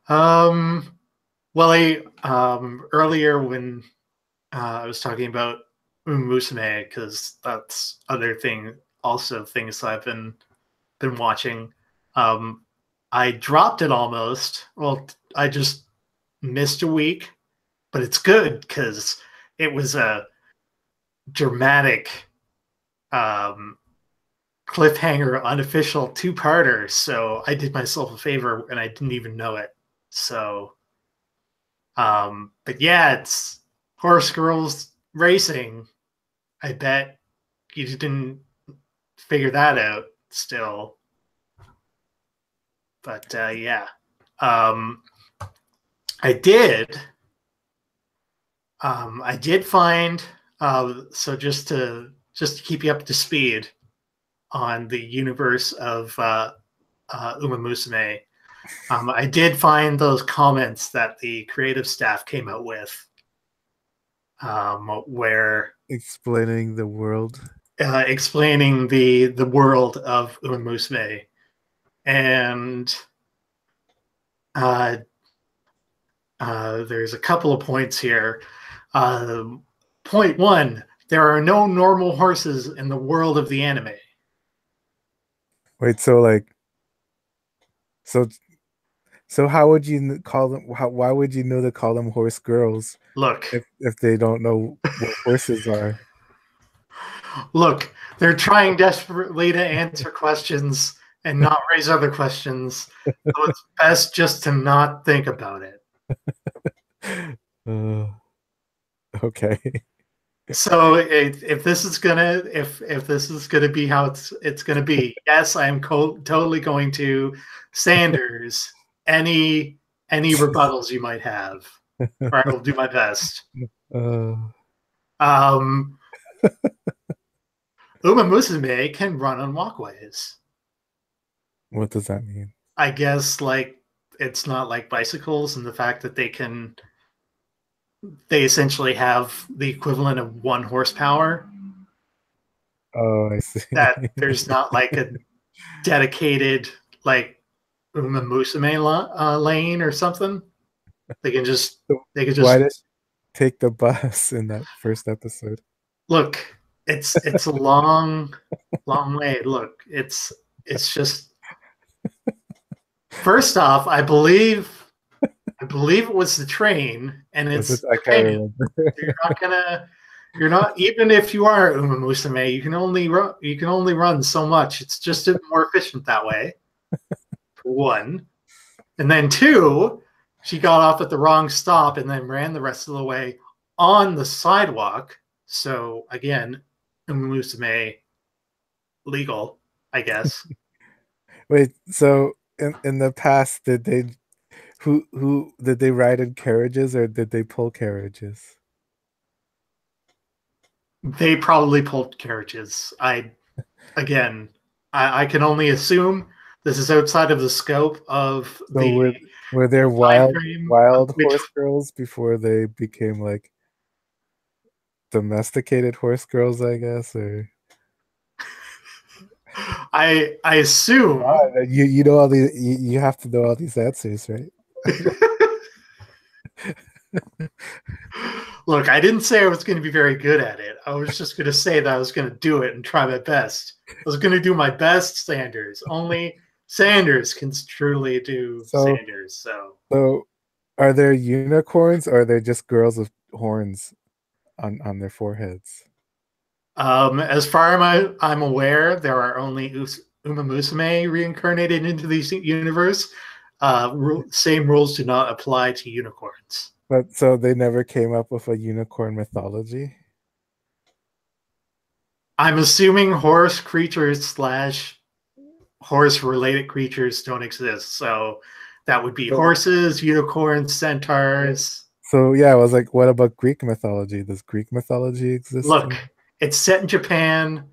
Um, well, earlier when I was talking about Musume, because that's other thing, also things I've been watching. Um, I dropped it almost. Well, I just missed a week, but it's good because it was a dramatic um, cliffhanger, unofficial two-parter. So I did myself a favor and I didn't even know it. So, but yeah, it's Horse Girls Racing. I bet you didn't figure that out still. But yeah, um, I did. I did find so just to keep you up to speed on the universe of Uma Musume. I did find those comments that the creative staff came out with, where Explaining the world. explaining the world of Uma Musume, and uh, there's a couple of points here. Point one: there are no normal horses in the world of the anime. Wait, so like, so so how would you call them? Why would you know to call them horse girls Look, if they don't know what horses are? look, they're trying desperately to answer questions and not raise other questions. So it's best just to not think about it. Uh, okay. So if this is gonna if this is gonna be how it's gonna be, yes, I am totally going to Sanders any rebuttals you might have, or I will do my best. Uh, Um, Uma Musume can run on walkways. what does that mean? I guess like it's not like bicycles, and the fact that they essentially have the equivalent of 1 horsepower. Oh, I see. That there's not like a dedicated like Uma Musume lane or something. They can just Why did take the bus in that first episode? look. It's a long way. Look, it's just first off, I believe it was the train, and it's I can't remember. you're not even if you are Uma Musume, you can only run so much. It's just more efficient that way. For one, and then two, she got off at the wrong stop and then ran the rest of the way on the sidewalk. So again, Uma Musume legal, I guess. Wait, so in the past, did they who did they ride in carriages or did they pull carriages? They probably pulled carriages. I can only assume this is outside of the scope of So Were there Five wild frame, wild which horse girls before they became like domesticated horse girls, I guess, or I assume. you know all these you have to know all these answers, right? Look, I didn't say I was going to be very good at it. I was just going to say that I was going to do it and try my best. I was going to do my best, Sanders. Only Sanders can truly do So Sanders. So, so are there unicorns or are they just girls with horns on their foreheads? as far as I'm aware, there are only Uma Musume reincarnated into the universe. Same rules do not apply to unicorns. But so they never came up with a unicorn mythology? I'm assuming horse creatures slash horse related creatures don't exist. So that would be So, horses, unicorns, centaurs. so yeah, I was like, what about Greek mythology? Does Greek mythology exist? Look, it's set in Japan.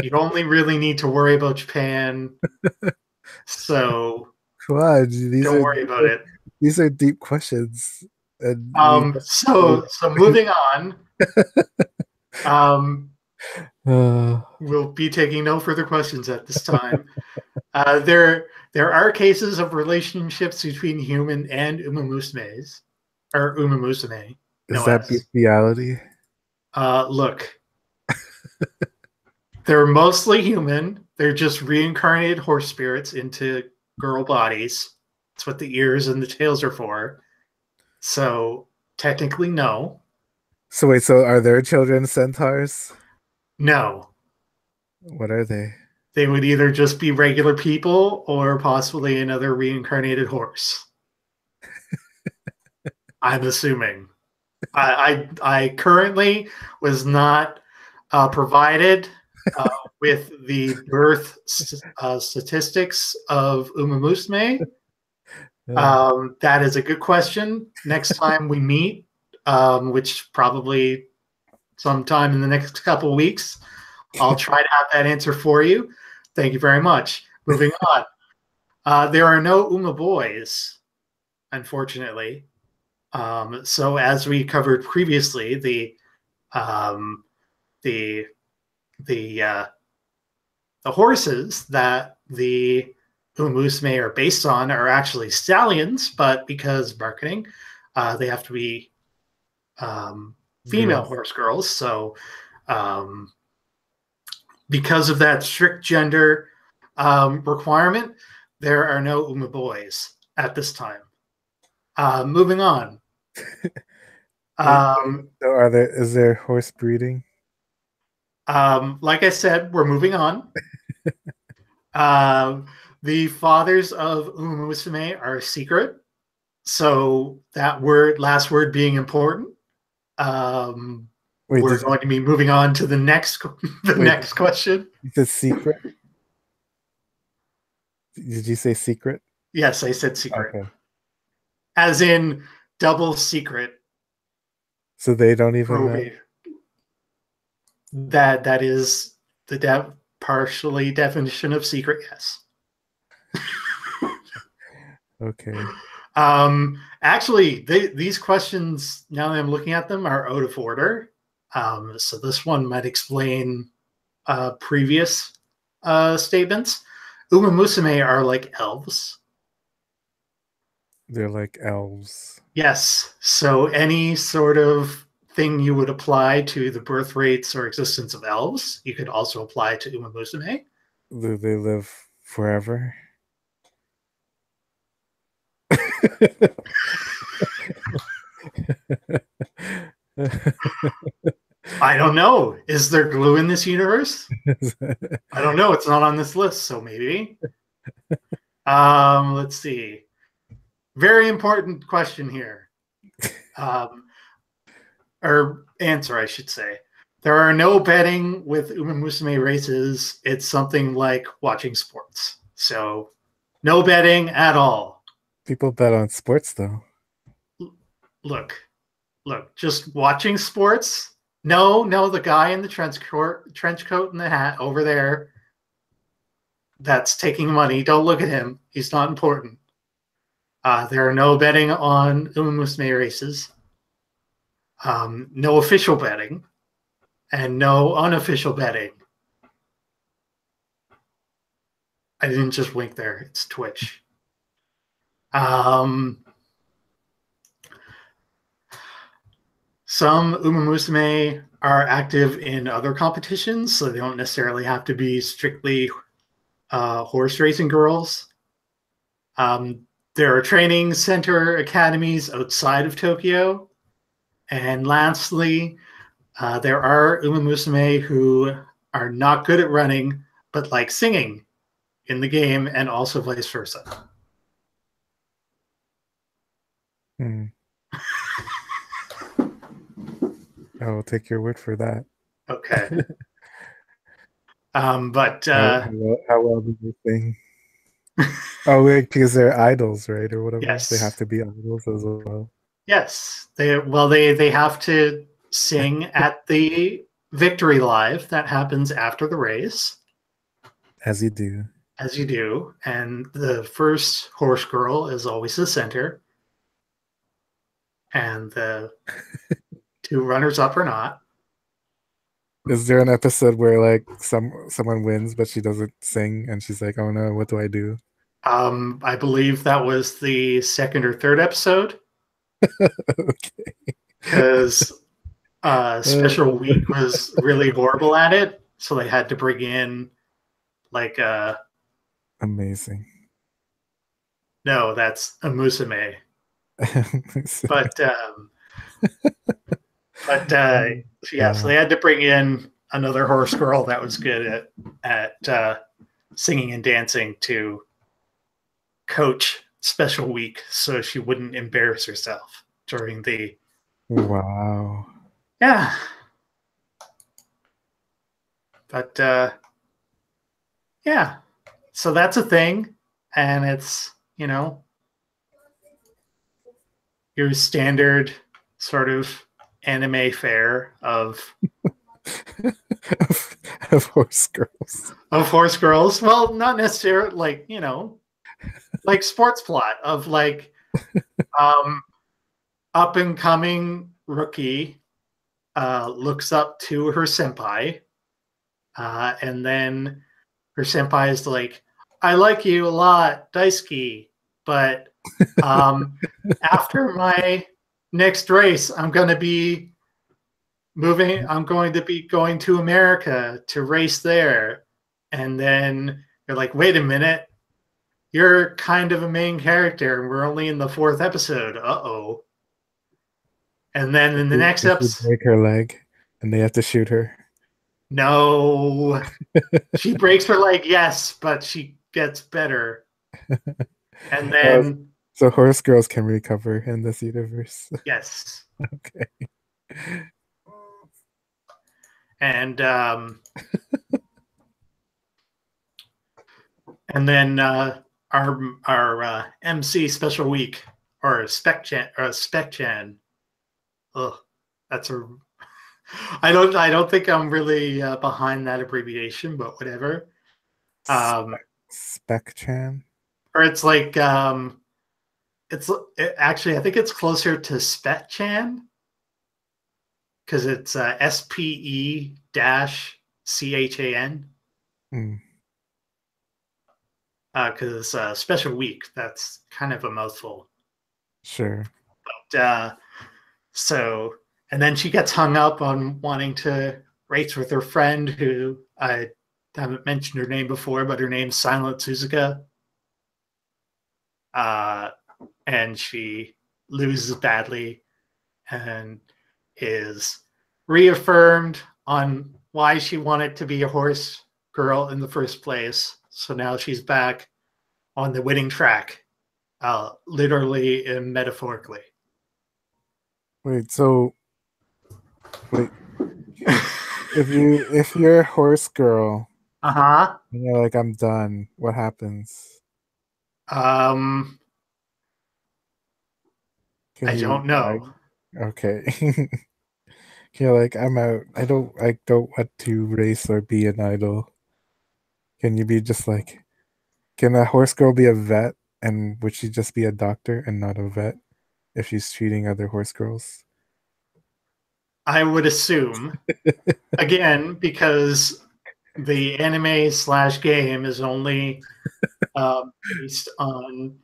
You only really need to worry about Japan. So Come on, these don't are worry about it. these are deep questions. And we So moving on. Um, uh, we'll be taking no further questions at this time. There are cases of relationships between human and umamusumes, or umamusume, is no that S. bestiality? Look, they're mostly human. They're just reincarnated horse spirits into girl bodies. That's what the ears and the tails are for. So technically, no. So wait, so are their children centaurs? No. What are they? They would either just be regular people or possibly another reincarnated horse. I'm assuming. I currently was not provided with the birth statistics of Uma Musume. That is a good question. Next time we meet, which probably sometime in the next couple of weeks, I'll try to have that answer for you. Thank you very much. Moving on. There are no Uma boys, unfortunately. So as we covered previously, um, the the horses that the Umusume are based on are actually stallions, but because marketing, they have to be female horse girls. So because of that strict gender requirement, there are no Uma boys at this time. Moving on. So is there horse breeding? Like I said, we're moving on. The fathers of Uma Musume are secret. So that last word being important. Wait, we're going to be moving on to the next next question. The secret? Did you say secret? Yes, I said secret. Okay. As in double secret. So they don't even know? That is the partially definition of secret, yes. Okay. Actually, these questions, now that I'm looking at them, are out of order. So this one might explain previous statements. Uma Musume are like elves. They're like elves. Yes. So any sort of thing you would apply to the birth rates or existence of elves, you could also apply to Uma Musume. Do they live forever? I don't know. Is there glue in this universe? I don't know. It's not on this list, so maybe. Let's see. Very important question here. Or answer, I should say. There are no betting with Uma Musume races. It's something like watching sports. So no betting at all. People bet on sports, though. Look, just watching sports. No, the guy in the trench coat and the hat over there that's taking money. Don't look at him. He's not important. There are no betting on Uma Musume races, no official betting, and no unofficial betting. I didn't just wink there. It's Twitch. Some Uma Musume are active in other competitions, so they don't necessarily have to be strictly horse racing girls. There are training center academies outside of Tokyo. And lastly, there are Uma Musume who are not good at running, but like singing in the game, and also vice versa. I will take your word for that. Okay. But how well do they sing? Oh, wait, because they're idols, right, or whatever. Yes. They have to be idols as well. Yes, they have to sing at the victory live that happens after the race. As you do. As you do, and the first horse girl is always the center, and the two runners up are not. Is there an episode where like someone wins but she doesn't sing and she's like, "Oh no, what do I do?" I believe that was the second or third episode. Okay. Because Special Week was really horrible at it, so they had to bring in like amazing. No, that's a Musume. But yeah, so they had to bring in another horse girl that was good at singing and dancing to coach Special Week, so she wouldn't embarrass herself during the. Wow. Yeah. But yeah, so that's a thing, and it's, you know, your standard sort of anime fare of horse girls. Of horse girls. Well, not necessarily, like, you know, like sports plot of like up and coming rookie looks up to her senpai, and then her senpai is like, "I like you a lot, Daisuke, but after my next race, I'm going to be going to America to race there." And then you're like, "Wait a minute, you're kind of a main character, and we're only in the 4th episode. Uh-oh." And then in the next episode, break her leg, and they have to shoot her. No, she breaks her leg, yes, but she gets better. And then so horse girls can recover in this universe. Yes. Okay. And and then our MC Special Week, or Spec Chan. Ugh, that's a. I don't think I'm really behind that abbreviation, but whatever. Spec Chan. Or it's like actually, I think it's closer to Spec Chan, because it's SPE-CHAN. Because Special Week, that's kind of a mouthful. Sure. But so, and then she gets hung up on wanting to race with her friend, who I haven't mentioned her name before, but her name's Silent Suzuka. And she loses badly and is reaffirmed on why she wanted to be a horse girl in the first place. So now she's back on the winning track, literally and metaphorically. Wait, if you're a horse girl, and you're like, "I'm done," what happens? I don't know. Okay. You're like, "I'm out. I don't want to race or be an idol." Can you be just like, can a horse girl be a vet And would she just be a doctor and not a vet if she's treating other horse girls? I would assume, again, because the anime slash game is only based on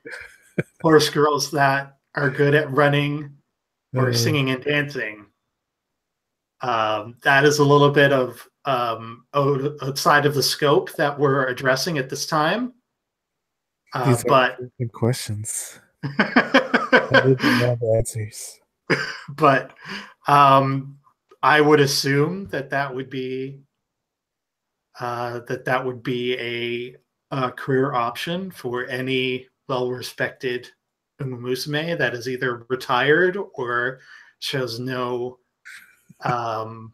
horse girls that are good at running or Uh, singing and dancing. That is a little bit of outside of the scope that we're addressing at this time. these are But good questions. I need to know the answers. but um, I would assume that that would be a career option for any well-respected umumusume that is either retired or shows no um,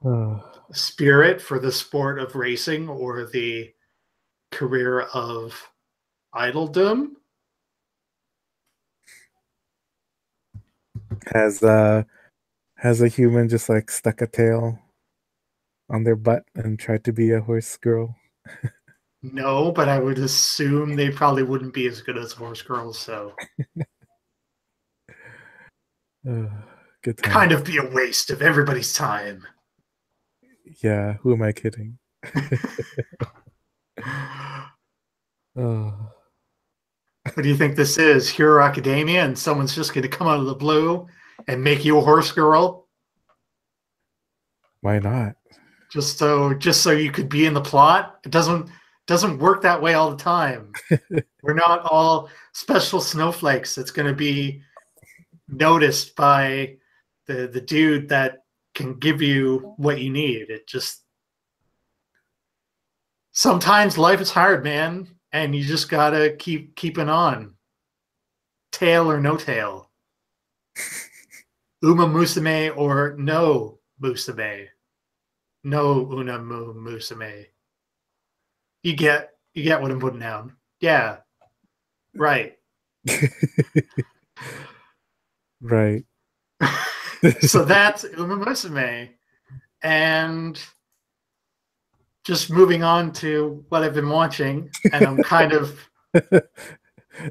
Uh, spirit for the sport of racing or the career of idoldom. has uh has a human just like stuck a tail on their butt and tried to be a horse girl? No, but I would assume they probably wouldn't be as good as horse girls, so Uh, good kind times. of be a waste of everybody's time. Yeah, who am I kidding? Oh, What do you think this is? Hero Academia, and someone's just going to come out of the blue and make you a horse girl why not? just so you could be in the plot? It doesn't work that way all the time. We're not all special snowflakes that's going to be noticed by the dude that can give you what you need. It just sometimes life is hard, man, and you just gotta keep keeping on, tail or no tail, Uma Musume or no Musume, no Una Musume. You get what I'm putting down. Yeah, right. Right. So that's Uma Musume, and just moving on to what I've been watching, and I'm kind of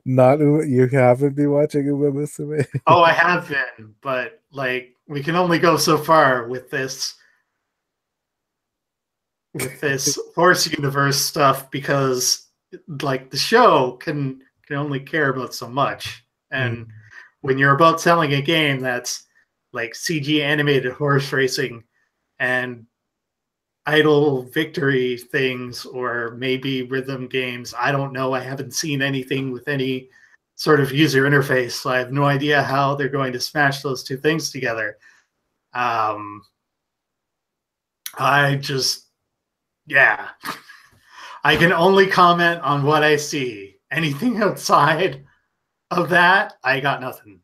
Not you haven't been watching Uma Musume. oh, I have been, but like we can only go so far with this horse universe stuff because like the show can only care about so much. And Mm. when you're about selling a game that's like CG animated horse racing and idle victory things or maybe rhythm games, I don't know. I haven't seen anything with any sort of user interface, so I have no idea how they're going to smash those two things together. um I just, yeah, I can only comment on what I see. Anything outside of that, I got nothing.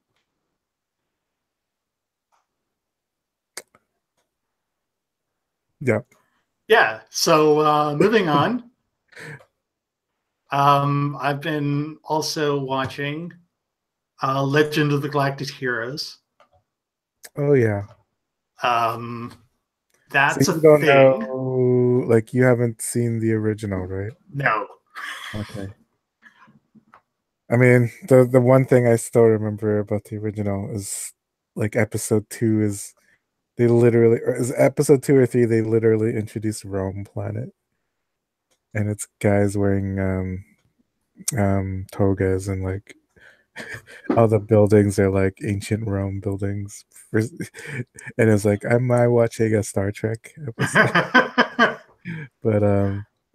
Yep. Yeah. So moving on. I've been also watching Legend of the Galactic Heroes. Oh yeah. Um, So that's a you don't thing. know, like you haven't seen the original, right? No. Okay. I mean, the one thing I still remember about the original is like episode two is they literally, or is episode two or three, they literally introduced Rome planet. And it's guys wearing togas and like all the buildings are like ancient Rome buildings. And it's like, am I watching a Star Trek episode? But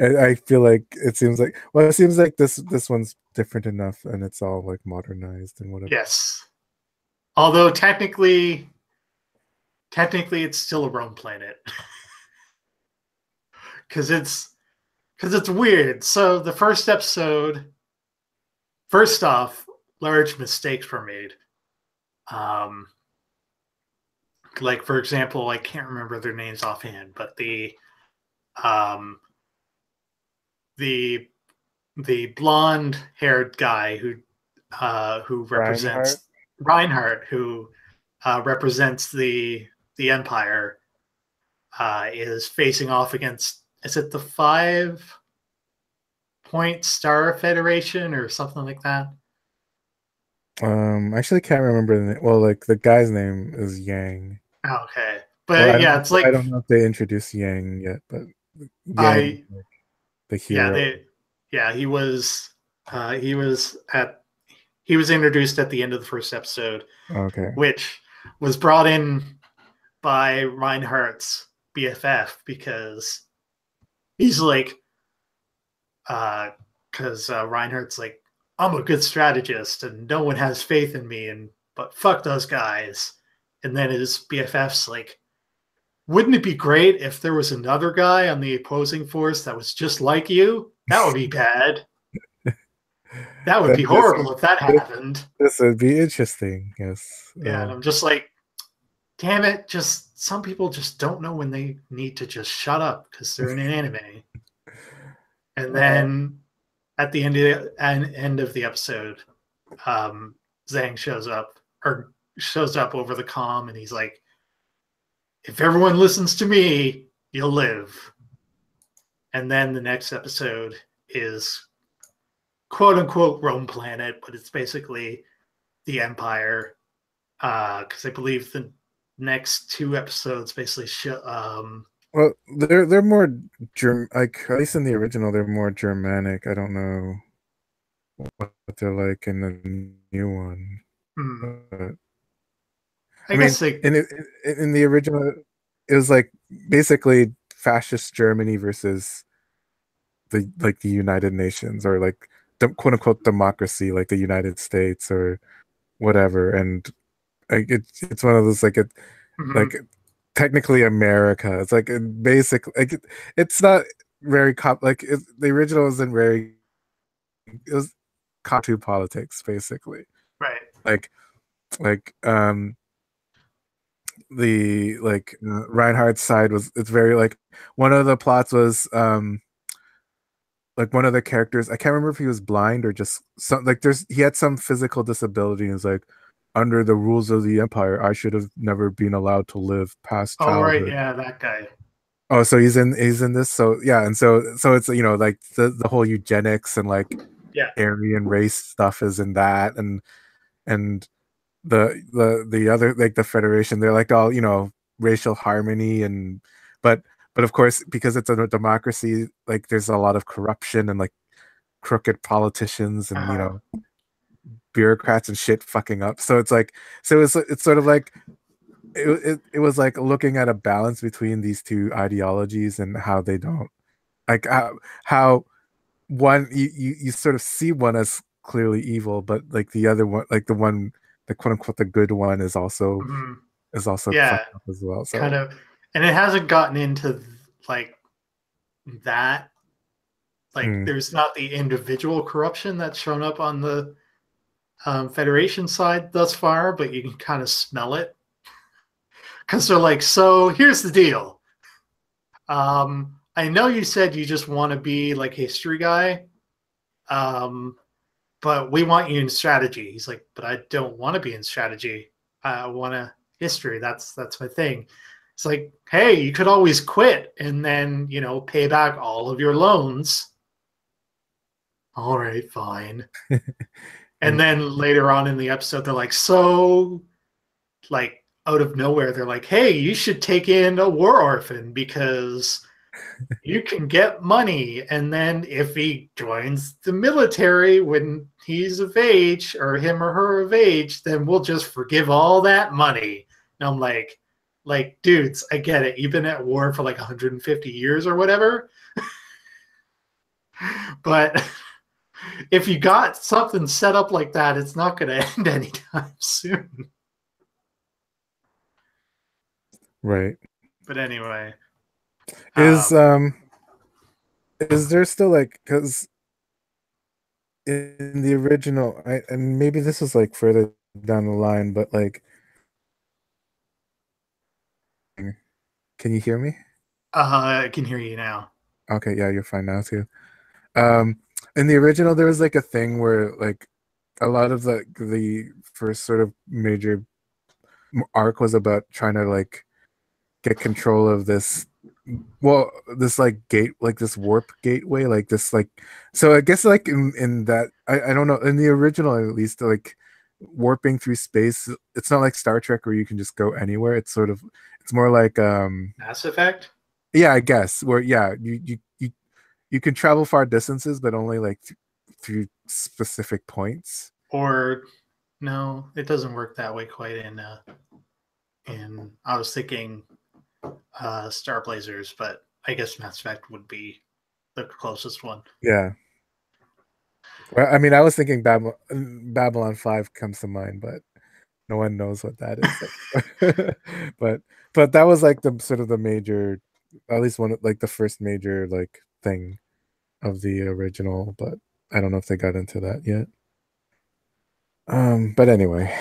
I feel like it seems like, well, it seems like this one's different enough and it's all like modernized and whatever. Yes. Although technically it's still a Rome planet. Because it's weird. So the first episode, first off, large mistakes were made. Um, like for example, I can't remember their names offhand, but um, the the blonde haired guy who Reinhardt. represents Reinhardt, who represents the Empire, is facing off against, is it the 5 Point Star Federation or something like that. I actually can't remember the name. Well, like the guy's name is Yang. Okay, Well, but yeah, it's I like don't know if they introduced Yang yet, but Yang is I like the yeah hero. they yeah he was at he was introduced at the end of the first episode, Okay. which was brought in by Reinhardt's BFF because he's like because Reinhardt's like, I'm a good strategist and no one has faith in me, and but fuck those guys. And then his BFF's like, wouldn't it be great if there was another guy on the opposing force that was just like you? That would be bad. That would That be horrible if that this, happened. this would be interesting. Yes. Yeah, and I'm just like, damn it, just some people just don't know when they need to just shut up because they're in an anime. And then at the end of the episode, Zhang shows up over the comm, and he's like, "If everyone listens to me, you'll live." And then the next episode is quote unquote Rome Planet, but it's basically the Empire, because I believe the next two episodes basically well, they're more like at least in the original they're more Germanic. I don't know what they're like in the new one. But, I I mean, guess like in the original, it was like basically fascist Germany versus the United Nations or like the quote unquote democracy, like the United States or whatever. And like it's one of those like technically America. It's like a basic it's not very the original wasn't very it was cartoon politics basically. right. Like like the Reinhardt's side was it's very like one of the plots was like one of the characters I can't remember if he was blind or just some like he had some physical disability and was like under the rules of the empire I should have never been allowed to live past Oh right, childhood. yeah, that guy. Oh, so he's in this. So yeah, and so it's like the whole eugenics and like Yeah. Aryan race stuff is in that, and the other like the Federation, they're like all racial harmony and but of course because it's a democracy, like there's a lot of corruption and like crooked politicians and bureaucrats and shit fucking up. So it's like it's sort of like it was like looking at a balance between these two ideologies and how they don't like how one you sort of see one as clearly evil, but like the other one, like the quote unquote the good one Mhm. is also Yeah, fucked up as well. kind So of. And it hasn't gotten into like that. Like, mm, there's not the individual corruption that's shown up on the Federation side thus far, but you can kind of smell it because they're like, so here's the deal. I know you said you just want to be like history guy, um, but we want you in strategy. He's like, but I don't want to be in strategy. I want to history. That's my thing. It's like, hey, you could always quit and then pay back all of your loans. All right, fine. And and then later on in the episode, they're like, so, like, out of nowhere, they're like, hey, you should take in a war orphan because you can get money. And then if he joins the military when he's of age, or him or her of age, then we'll just forgive all that money. And I'm like, dudes, I get it. You've been at war for like 150 years or whatever. But if you got something set up like that, it's not going to end anytime soon. right. But anyway, Is um, is there still like because in the original and maybe this was like further down the line, but like can you hear me? I can hear you now. Okay, yeah, you're fine now too. Um, in the original, there was like a thing where like a lot of the first sort of major arc was about trying to like get control of this well, this like gate, like this warp gateway, like this, like, so I guess like in that, I don't know, in the original at least, like warping through space, it's not like Star Trek where you can just go anywhere. It's sort of, it's more like Mass Effect, yeah, I guess, where yeah, you can travel far distances, but only like through specific points. or no, it doesn't work that way quite in I was thinking Star Blazers, but I guess Mass Effect would be the closest one. Yeah. Well, I mean, I was thinking Babylon 5 comes to mind, but no one knows what that is. but that was like the sort of the major, at least one, like the first major like thing of the original, but I don't know if they got into that yet. But anyway,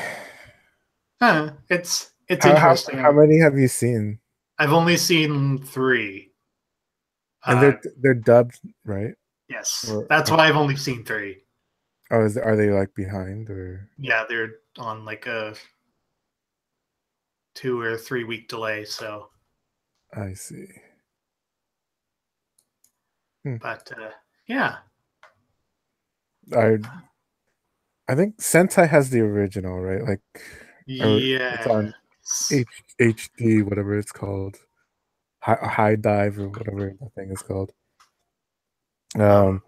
It's how interesting. many have you seen? I've only seen three. And Uh, they're dubbed, right? yes, Or that's why I've only seen three. oh, are they like behind or Yeah, they're on like a 2 or 3 week delay. So, I see. Hmm. but yeah, I I think Sentai has the original, right? Like, or it's yeah. on HD, whatever it's called, high dive or whatever the thing is called. Um, Um,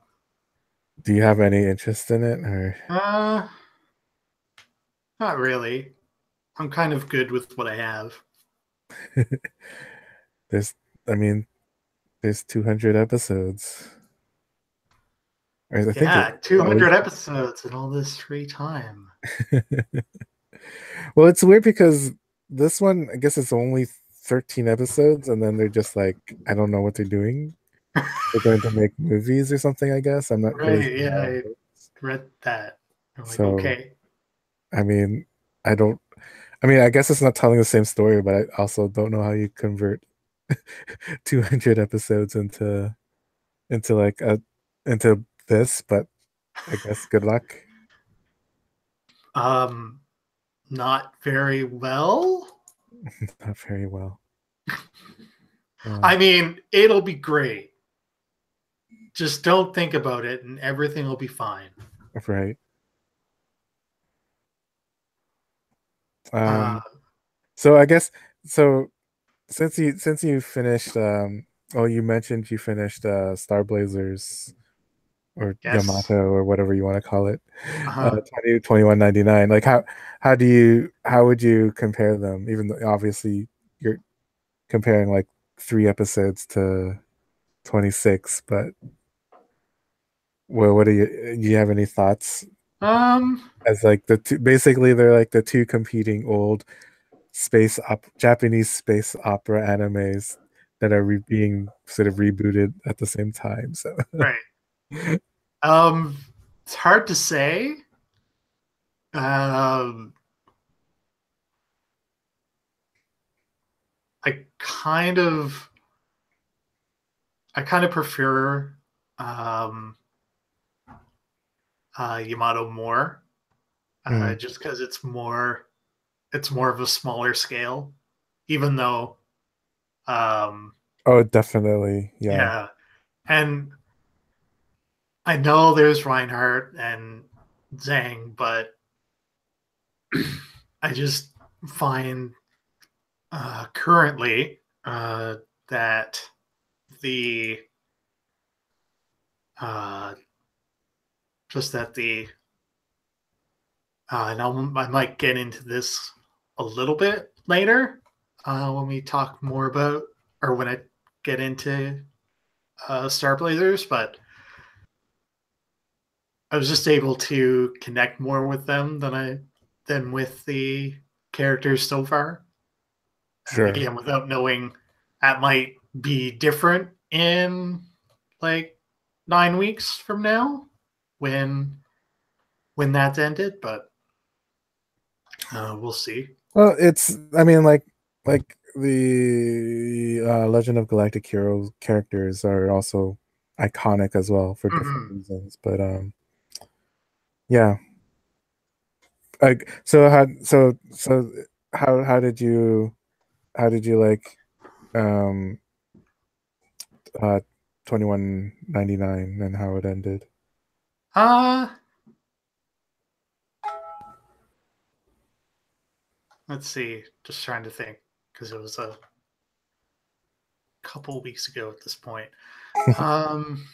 do you have any interest in it, or uh, Not really. I'm kind of good with what I have. there's, I mean, there's 200 episodes. Or I think Yeah, at least. 200 episodes and all this free time. Well, it's weird because this one, I guess it's only 13 episodes, and then they're just like, I don't know what they're doing. They're going to make movies or something, I guess. I'm not really Right, sure yeah, how it I works. read that. I'm like, So, okay. I mean, I don't, I mean, I guess it's not telling the same story, but I also don't know how you convert 200 episodes into like a into this, but I guess good luck. Um, Not very well. Not very well. I mean, it'll be great. Just don't think about it and everything will be fine. Right. Uh, So I guess so since you finished oh you mentioned you finished Star Blazers or yes. Yamato or whatever you want to call it. Uh, 21.99. Like how would you compare them? Even though obviously you're comparing like 3 episodes to 26, but well, what do you have any thoughts um, as like the two, basically they're like the two competing old Japanese space opera animes that are being sort of rebooted at the same time. So right. Um, it's hard to say. Um, I kind of, I kind of prefer um, Yamato more, mm. just because it's more of a smaller scale. Even though, um, Oh, definitely. Yeah. yeah, and I know there's Reinhardt and Zhang, but I just find currently that the uh, just that the and I might get into this a little bit later when we talk more about or when I get into Star Blazers, but I was just able to connect more with them than with the characters so far. And Sure. again, without knowing, that might be different in like 9 weeks from now when that's ended, but we'll see. Well, it's I mean like the Legend of Galactic Heroes characters are also iconic as well for different Mm-hmm. reasons. But yeah. Like so how did you like um 2199 and how it ended. Uh, let's see. Just trying to think because it was a couple weeks ago at this point. Um,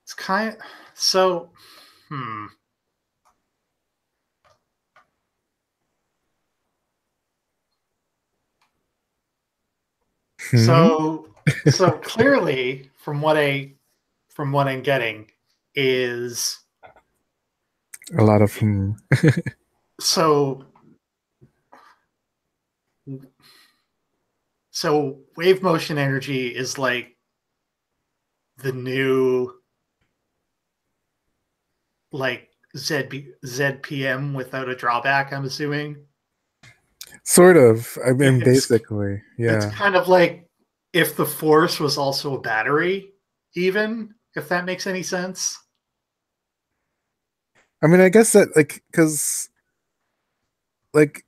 it's kind of so. Hmm. Hmm? So clearly, from what I'm getting, is A lot of so so wave motion energy is like the new like ZPM without a drawback. I'm assuming sort of. I mean, it's basically, it's yeah. kind of like if the force was also a battery, even if that makes any sense. I mean, I guess that like because like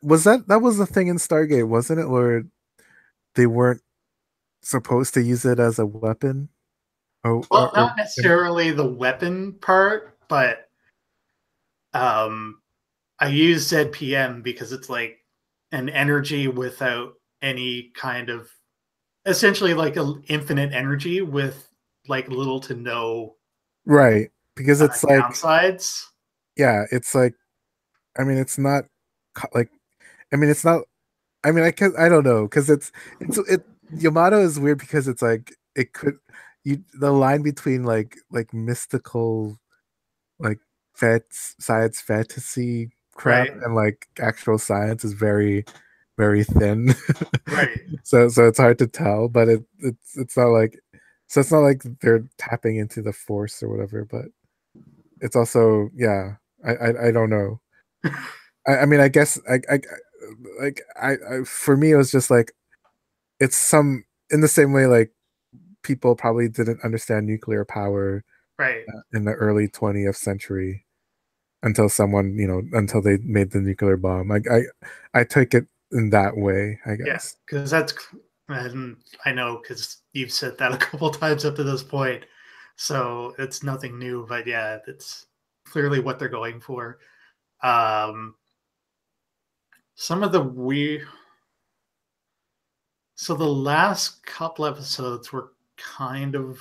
was that was the thing in Stargate, wasn't it? Where they weren't supposed to use it as a weapon. Oh, Well, not necessarily the weapon part, but um, I use ZPM because it's like an energy without any kind of essentially like an infinite energy with like little to no right, because it's like downsides. yeah, it's like I mean, it's not like I mean, it's not. I mean, I don't know because it Yamato is weird because it's like it could you the line between like mystical like science fantasy crap Right, and like actual science is very thin. right. So it's hard to tell, but it's not like so it's not like they're tapping into the force or whatever, but it's also yeah, I don't know. I mean I guess I for me it was just like it's some in the same way like people probably didn't understand nuclear power Right. in the early 20th century until someone until they made the nuclear bomb. I took it in that way, I Yeah, guess. because and I know because you've said that a couple times up to this point, so it's nothing new. But yeah, it's clearly what they're going for. Um, some of the weird. So the last couple episodes were kind of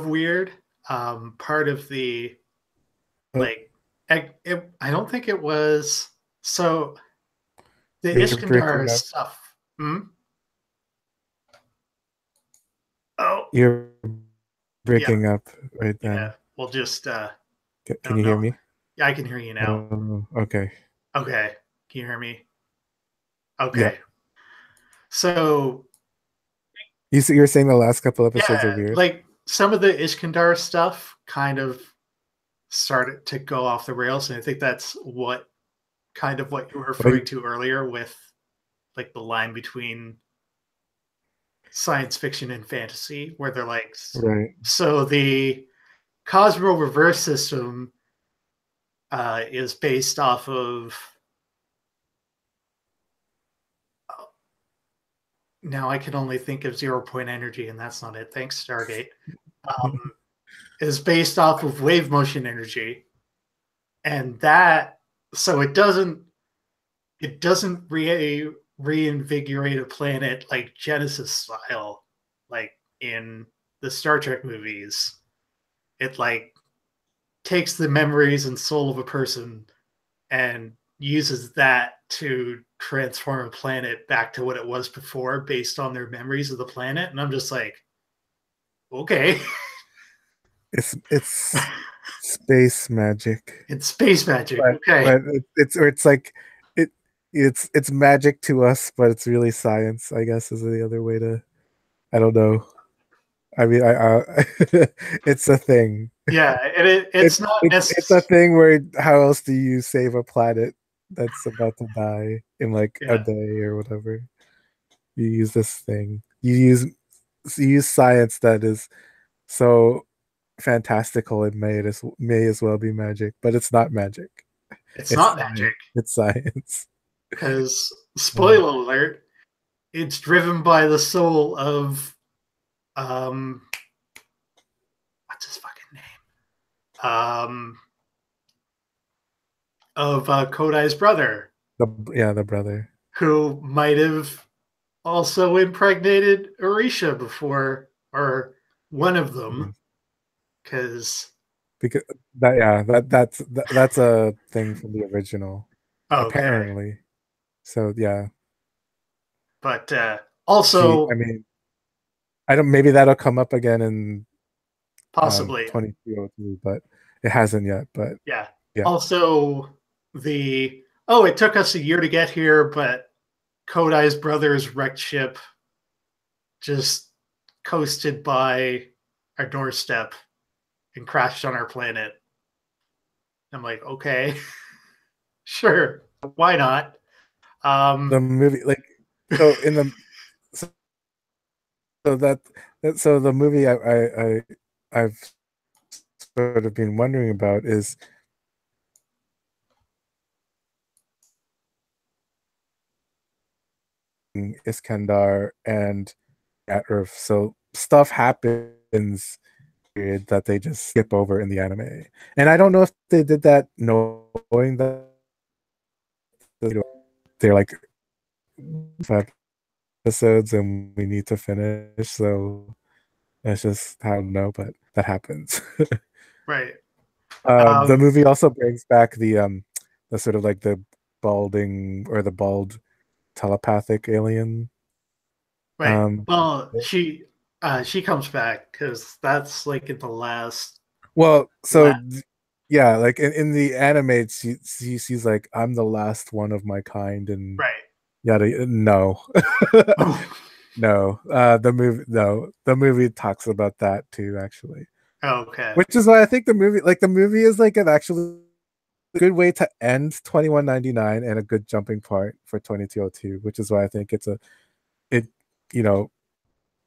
weird. Part of the Oh, like, I don't think it was so the you're Iskandar breaking up. stuff. Hmm? Oh, You're yeah, breaking up right yeah. then. We'll just I Can don't you hear know. me? Yeah, I can hear you now. Okay. Okay. Can you hear me? Yeah. Okay. So, You're saying the last couple episodes are yeah, weird? like some of the Iskandar stuff kind of started to go off the rails. And I think that's what you were referring Like, to earlier with like the line between science fiction and fantasy, where they're like, right. so the Cosmo reverse system is based off of now I can only think of 0 point energy, and that's not it. Thanks, Stargate. Um, is based off of wave motion energy, and that so it doesn't reinvigorate a planet like Genesis style, like in the Star Trek movies. It like takes the memories and soul of a person and uses that to transform a planet back to what it was before based on their memories of the planet. And I'm just like, okay. It's space magic. It's space magic. Okay. But it's or it's like it it's magic to us, but it's really science, I guess is the other way to I don't know. I mean it's a thing. Yeah, and it's not It's a necessary. thing where how else do you save a planet that's about to die in like a Yeah, day or whatever? You use this thing. You use science that is so fantastical it may as well be magic, but it's not magic. It's It's not science. magic It's science. because, spoiler alert, it's driven by the soul of um, what's his fucking name? Of Kodai's brother, The brother. who might have also impregnated Orisha before, or one of them, Yes. because Because that's a thing from the original, okay, apparently. So yeah, but I also mean, I don't. Maybe that'll come up again in possibly, 2202, but it hasn't yet. But yeah. yeah, Also, it took us a year to get here, but Kodai's brother's wrecked ship just coasted by our doorstep and crashed on our planet. I'm like, okay, sure, why not? the Um, movie, like, so in the so, so so the movie I've sort of been wondering about is Iskandar and at Earth. So stuff happens period that they just skip over in the anime. And I don't know if they did that knowing that they're like 5 episodes and we need to finish. So that's just I don't know, but that happens. right. The Um, movie also brings back the sort of like the balding or the bald telepathic alien. right. Um, Well, she comes back because that's like in the last well, so last yeah, like in the anime, she's like, I'm the last one of my kind, and right. yada. No, no. The movie talks about that too, actually. Okay. Which is why I think the movie is like an actually good way to end 2199 and a good jumping part for 2202, which is why I think it, you know,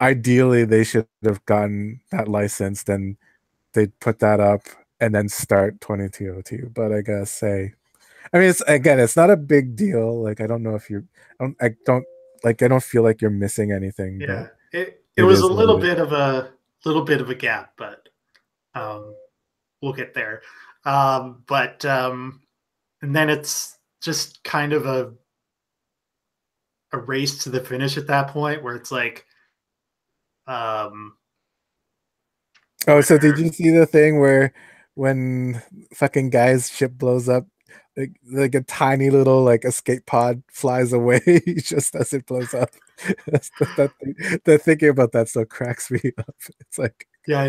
ideally they should have gotten that licensed and they'd put that up and then start 2202. But I guess I mean, it's not a big deal. Like, I don't know if I don't like, I don't feel like you're missing anything, but Yeah. It it was a is what little it is. bit of a gap, but um, we'll get there. But and then it's just kind of a race to the finish at that point, where it's like um, Oh, where so did you see the thing where when fucking guy's ship blows up, like a tiny little like escape pod flies away just as it blows up? The thinking about that still cracks me up. It's yeah,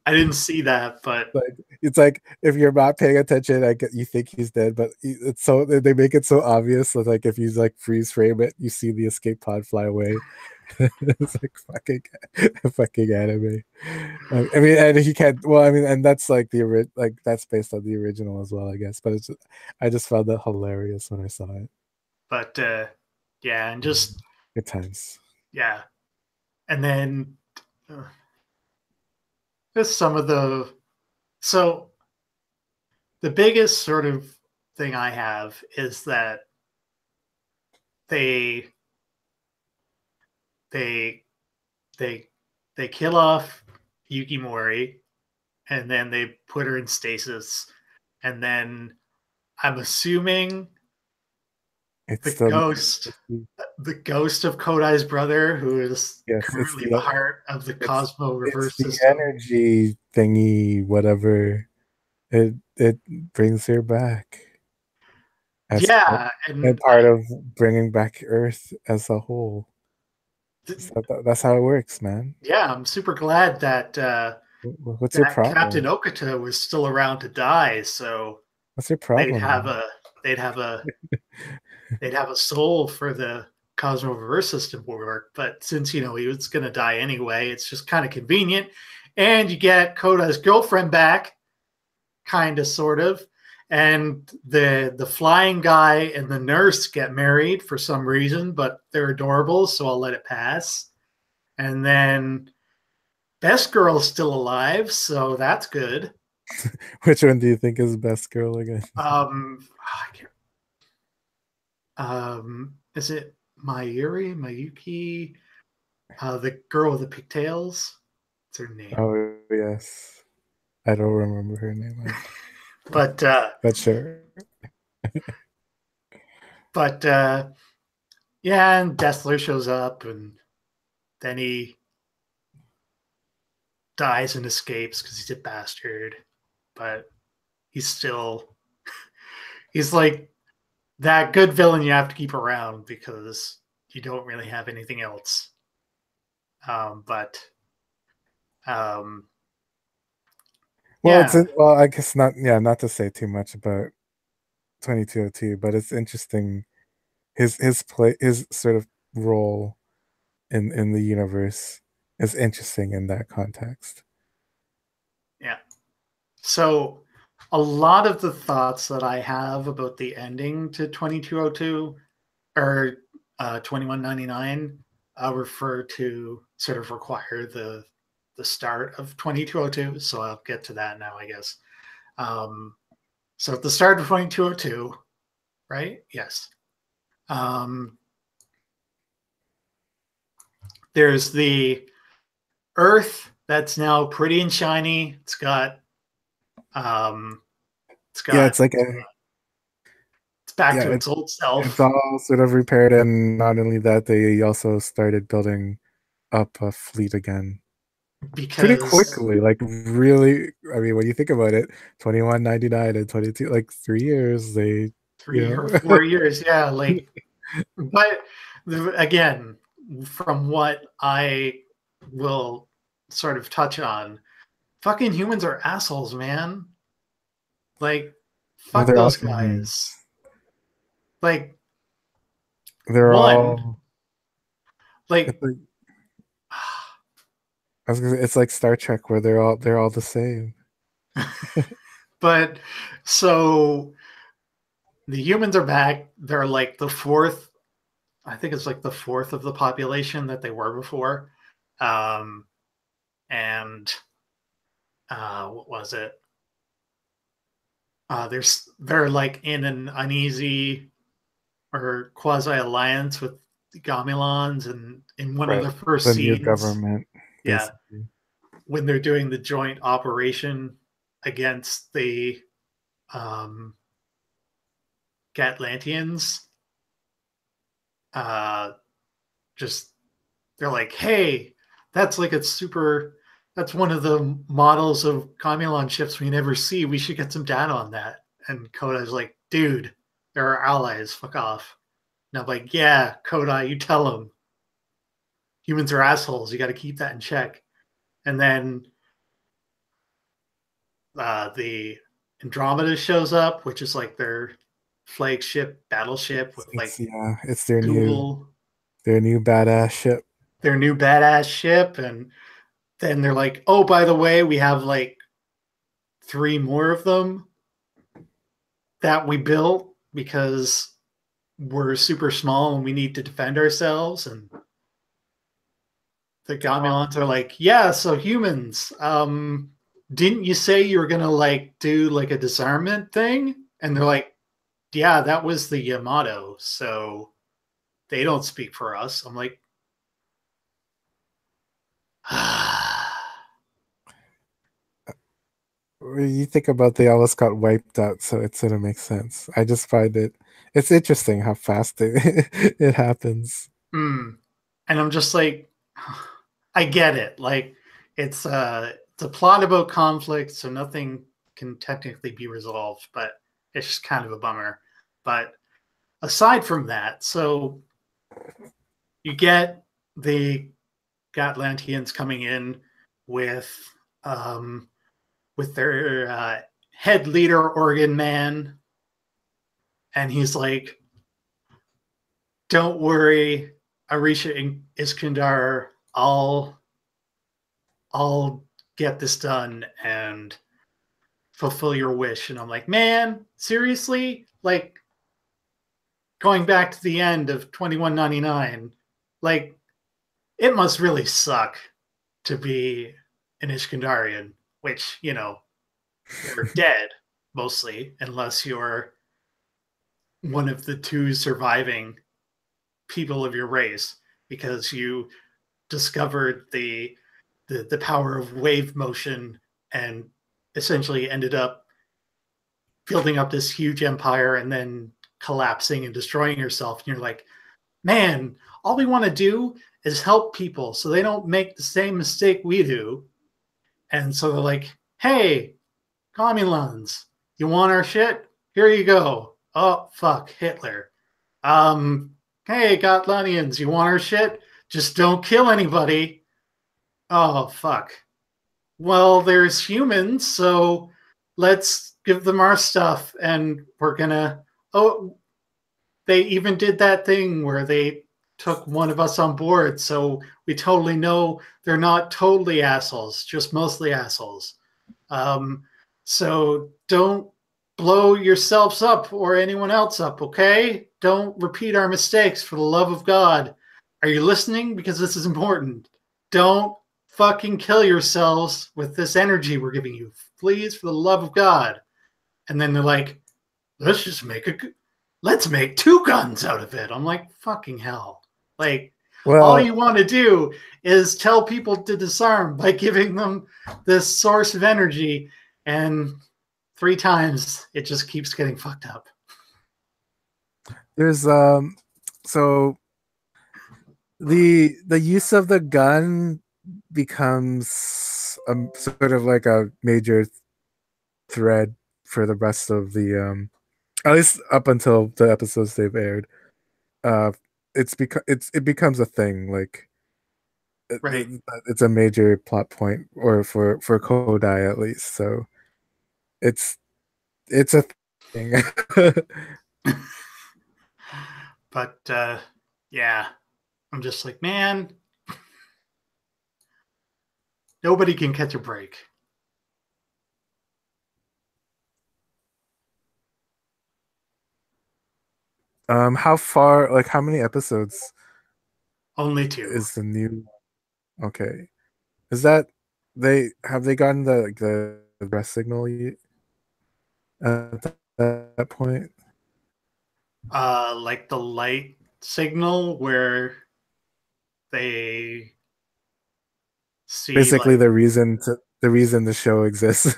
I didn't see that, but like it's like if you're not paying attention, I get you think he's dead, but it's so they make it so obvious. So like if you like freeze frame it, you see the escape pod fly away. It's like fucking anime. I mean, and he can't. Well, I mean, and that's like like that's based on the original as well, I guess. But I just found that hilarious when I saw it. but yeah, and just Good times. yeah, and then uh, just some of so the biggest sort of thing I have is that they they they they kill off Yukimori and then they put her in stasis, and then I'm assuming the It's ghost the ghost of Kodai's brother, who is yes, currently the heart of the Cosmo it's reverse the system. energy thingy, whatever. It brings her back as Yeah, and and part of bringing back Earth as a whole. So that's how it works, man. yeah, I'm super glad that What's your that Captain problem? Okata was still around to die, so What's your they'd problem, have man? a they'd have a they'd have a soul for the Cosmo reverse system work. But since he was going to die anyway, it's just kind of convenient, and you get Koda's girlfriend back, kind of, sort of, and the flying guy and the nurse get married for some reason, but they're adorable, so I'll let it pass. And then Best Girl's still alive, so that's good. Which one do you think is best girl again? I can't, is it Mayuri, Mayuki, the girl with the pigtails? What's her name? Oh yes. I don't remember her name either. But But sure. but yeah, and Destler shows up, and then he dies and escapes because he's a bastard. But he's still he's like that good villain you have to keep around because you don't really have anything else. But um, Well, yeah, well, I guess not. Yeah, not to say too much about 2202, but it's interesting his sort of role in the universe is interesting in that context. yeah. So a lot of the thoughts that I have about the ending to 2202 or 2199 refer to sort of require the start of 2202. So I'll get to that now, I guess. So at the start of 2202, right? Yes. Um, there's the Earth that's now pretty and shiny. Um, it's Yeah, got it's like it's back yeah, to its old it's self all sort of repaired, and not only that, they also started building up a fleet again pretty because quickly. Like really, I mean, when you think about it, 2199 and 22, like 3 years, they, you 3 or 4 years, yeah, like but again, from what I will sort of touch on, fucking humans are assholes, man. Like, well, fuck they're all those humans. guys. Like, They're one, all. It's like, like I was gonna say, it's like Star Trek where they're all the same. but so the humans are back. They're like the fourth, I think it's like the fourth of the population that they were before. Um, and what was it? They're like in an uneasy or quasi alliance with the Gomilons, and in one of Right. the first The new scenes, government, yeah, basically. when they're doing the joint operation against the um, Gatlantians, uh, just they're like, "Hey, that's like a super. That's one of the models of Comulon ships we never see. We should get some data on that." And Kodai's like, "Dude, they're our allies. Fuck off." And I'm like, "Yeah, Kodai, you tell them. Humans are assholes. You got to keep that in check." And then the Andromeda shows up, which is like their flagship battleship with It's like yeah, it's their new dual badass ship. their new badass ship. And then they're like, "Oh, by the way, we have like three more of them that we built because we're super small and we need to defend ourselves." And the Gamilons are like, "Yeah, so humans, didn't you say you were gonna like do like a disarmament thing?" And they're like, "Yeah, that was the Yamato, so they don't speak for us." I'm like, You think about they almost got wiped out, so it sort of makes sense. I just find it's interesting how fast it happens. hmm. And I'm just like, I get it. Like, it's a plot about conflict, so nothing can technically be resolved, but it's just kind of a bummer. But aside from that, so you get the Gatlantians coming in with um, their head leader, Organ Man, and he's like, "Don't worry, Arisha Iskandar, I'll get this done and fulfill your wish." And I'm like, "Man, seriously? Like, going back to the end of 2199, like, it must really suck to be an Iskandarian," which, you know, You're dead, mostly, unless you're one of the two surviving people of your race, because you discovered the power of wave motion and essentially ended up building up this huge empire and then collapsing and destroying yourself. And you're like, man, all we want to do is help people so they don't make the same mistake we do. And so they're like, hey, Comulans, you want our shit? Here you go. Oh, fuck, Hitler. Hey, Gotlanians, you want our shit? Just don't kill anybody. Oh, fuck. Well, there's humans, so let's give them our stuff and we're gonna. Oh, they even did that thing where they took one of us on board, so we totally know they're not totally assholes, just mostly assholes. Um, so don't blow yourselves up or anyone else up, okay? Don't repeat our mistakes for the love of God. Are you listening? Because this is important. Don't fucking kill yourselves with this energy we're giving you. Please, for the love of God. And then they're like, let's make two guns out of it. I'm like, fucking hell. Like, all you want to do is tell people to disarm by giving them this source of energy, and 3 times it just keeps getting fucked up. There's so the use of the gun becomes sort of like a major thread for the rest of the at least up until the episodes they've aired. It becomes a thing, like right. It's a major plot point, or for Kodai at least. So it's a thing. But yeah, I'm just like, man, nobody can catch a break. How far? Like, how many episodes? Only 2 is the new? Okay, is that they gotten the rest signal yet at that point? Like the light signal where they see Basically, like, the reason the show exists,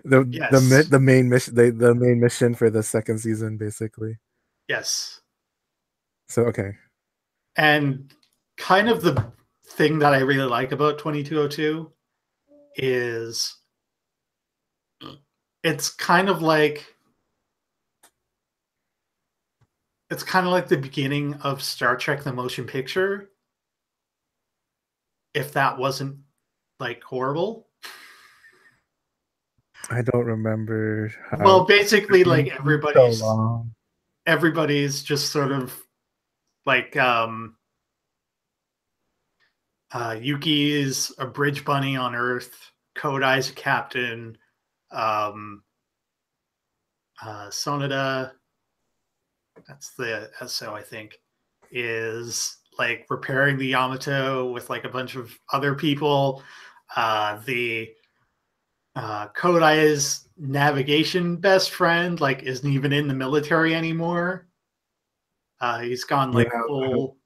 yes, the main mission, the main mission for the second season, basically. yes. So okay, And kind of the thing that I really like about 2202 is it's kind of like the beginning of Star Trek the Motion Picture, if that wasn't like horrible. I don't remember Well, how. basically like So long. everybody's just sort of like Yuki's a bridge bunny on Earth, Kodai's a captain, Sonada, that's the SO, I think, is like repairing the Yamato with like a bunch of other people. The Kodai's navigation best friend like isn't even in the military anymore. He's gone like Yeah, full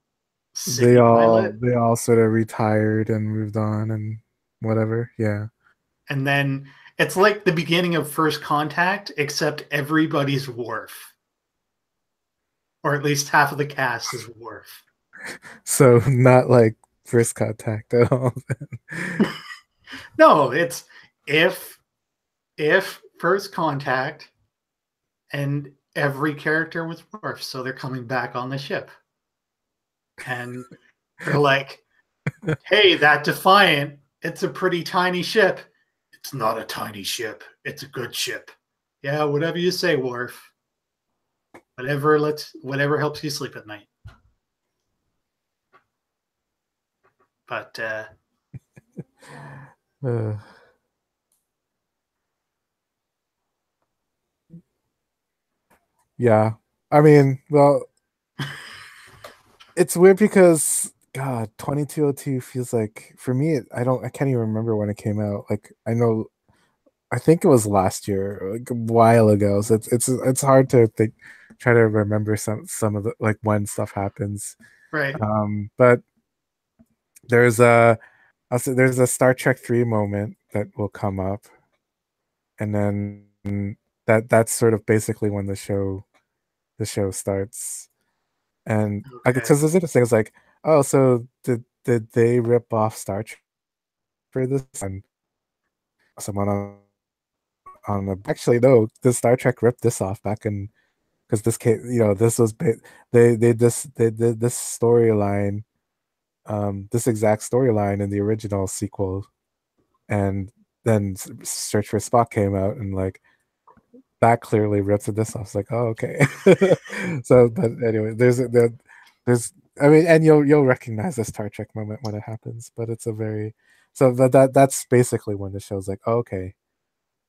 city pilot. they all sort of retired and moved on and whatever. Yeah. And then it's like the beginning of First Contact, except everybody's Worf, or at least half of the cast is Worf. So not like first contact at all. No, it's if First Contact and every character was Worf, so they're coming back on the ship, and they're like, "Hey, that Defiant, it's a pretty tiny ship." It's not a tiny ship. It's a good ship. Yeah, whatever you say, Worf. Whatever helps you sleep at night. But Uh, yeah. I mean, well, it's weird because God, 2202 feels like, for me, I can't even remember when it came out. Like, I know I think it was last year, like a while ago. So it's hard to think, try to remember some of the like when stuff happens. Right. But there's a also there's a Star Trek 3 moment that will come up, and then that's sort of basically when the show starts. And Okay. because it's interesting, it's like, oh, so did they rip off Star Trek for this? And someone on the actually no, the Star Trek ripped this off back in because this came, this was they did this storyline, this exact storyline in the original sequel, and then Search for Spock came out, and like that clearly rips this off. It's like, oh, okay. So, but anyway, there's I mean, and you'll recognize the Star Trek moment when it happens, but it's a very so that's basically when the show's like, oh, okay,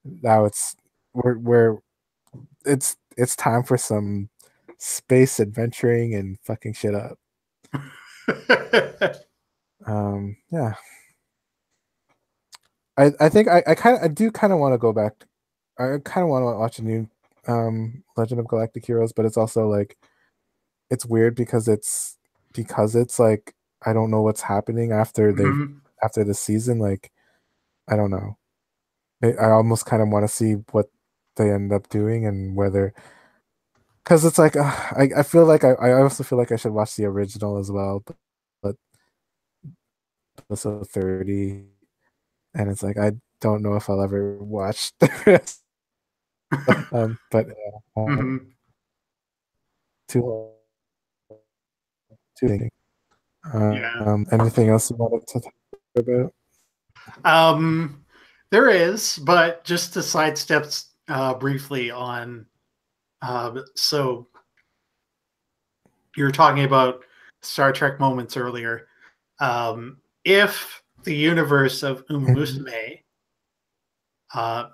now we're it's time for some space adventuring and fucking shit up. Yeah. I think I do kind of want to go back. I kind of want to watch a new Legend of Galactic Heroes, but it's also like it's weird because it's like I don't know what's happening Mhm. after the season. Like I don't know. I almost kind of want to see what they end up doing and whether because it's like I feel like I also feel like I should watch the original as well, but episode 30, and it's like I don't know if I'll ever watch the rest. But Mhm. too too. Yeah. Anything else you wanted to talk about? Um, there is, but just to sidestep briefly on. So you were talking about Star Trek moments earlier. If the universe of Uma Mhm. Musume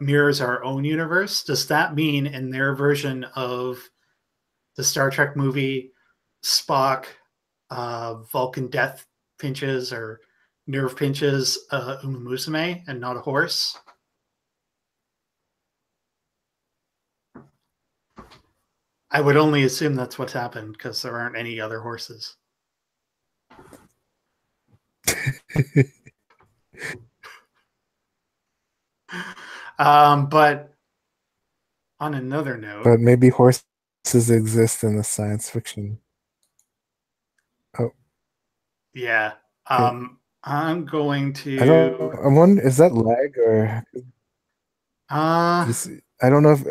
mirrors our own universe, does that mean in their version of the Star Trek movie, Spock, Vulcan death pinches or nerve pinches Uma Musume and not a horse? I would only assume that's what's happened because there aren't any other horses. But on another note, But maybe horses exist in the science fiction. Oh, yeah, it, I'm going I don't. to. I'm wondering, is that lag or Uh, I don't know if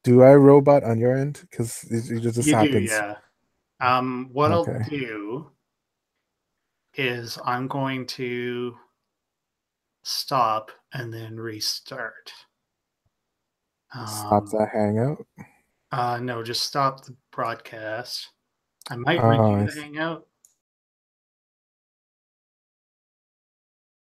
do I robot on your end because it just you do, happens. yeah. What I'll Okay, do is I'm going to stop and then restart. stop Um, that hangout. no, just stop the broadcast. I might Oh, redo I the see. Hangout.